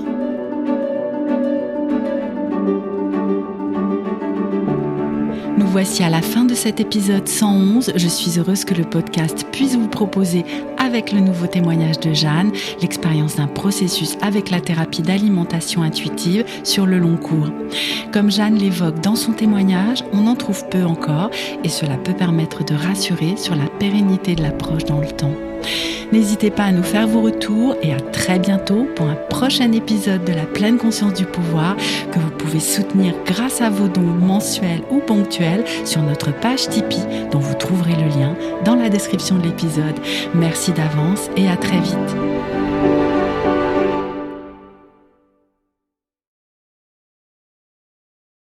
Nous voici à la fin de cet épisode 111. Je suis heureuse que le podcast puisse vous proposer, avec le nouveau témoignage de Jeanne, l'expérience d'un processus avec la thérapie d'alimentation intuitive sur le long cours. Comme Jeanne l'évoque dans son témoignage, on en trouve peu encore et cela peut permettre de rassurer sur la pérennité de l'approche dans le temps. N'hésitez pas à nous faire vos retours et à très bientôt pour un prochain épisode de la pleine conscience du pouvoir que vous pouvez soutenir grâce à vos dons mensuels ou ponctuels sur notre page Tipeee dont vous trouverez le lien dans la description de l'épisode. Merci d'avance et à très vite.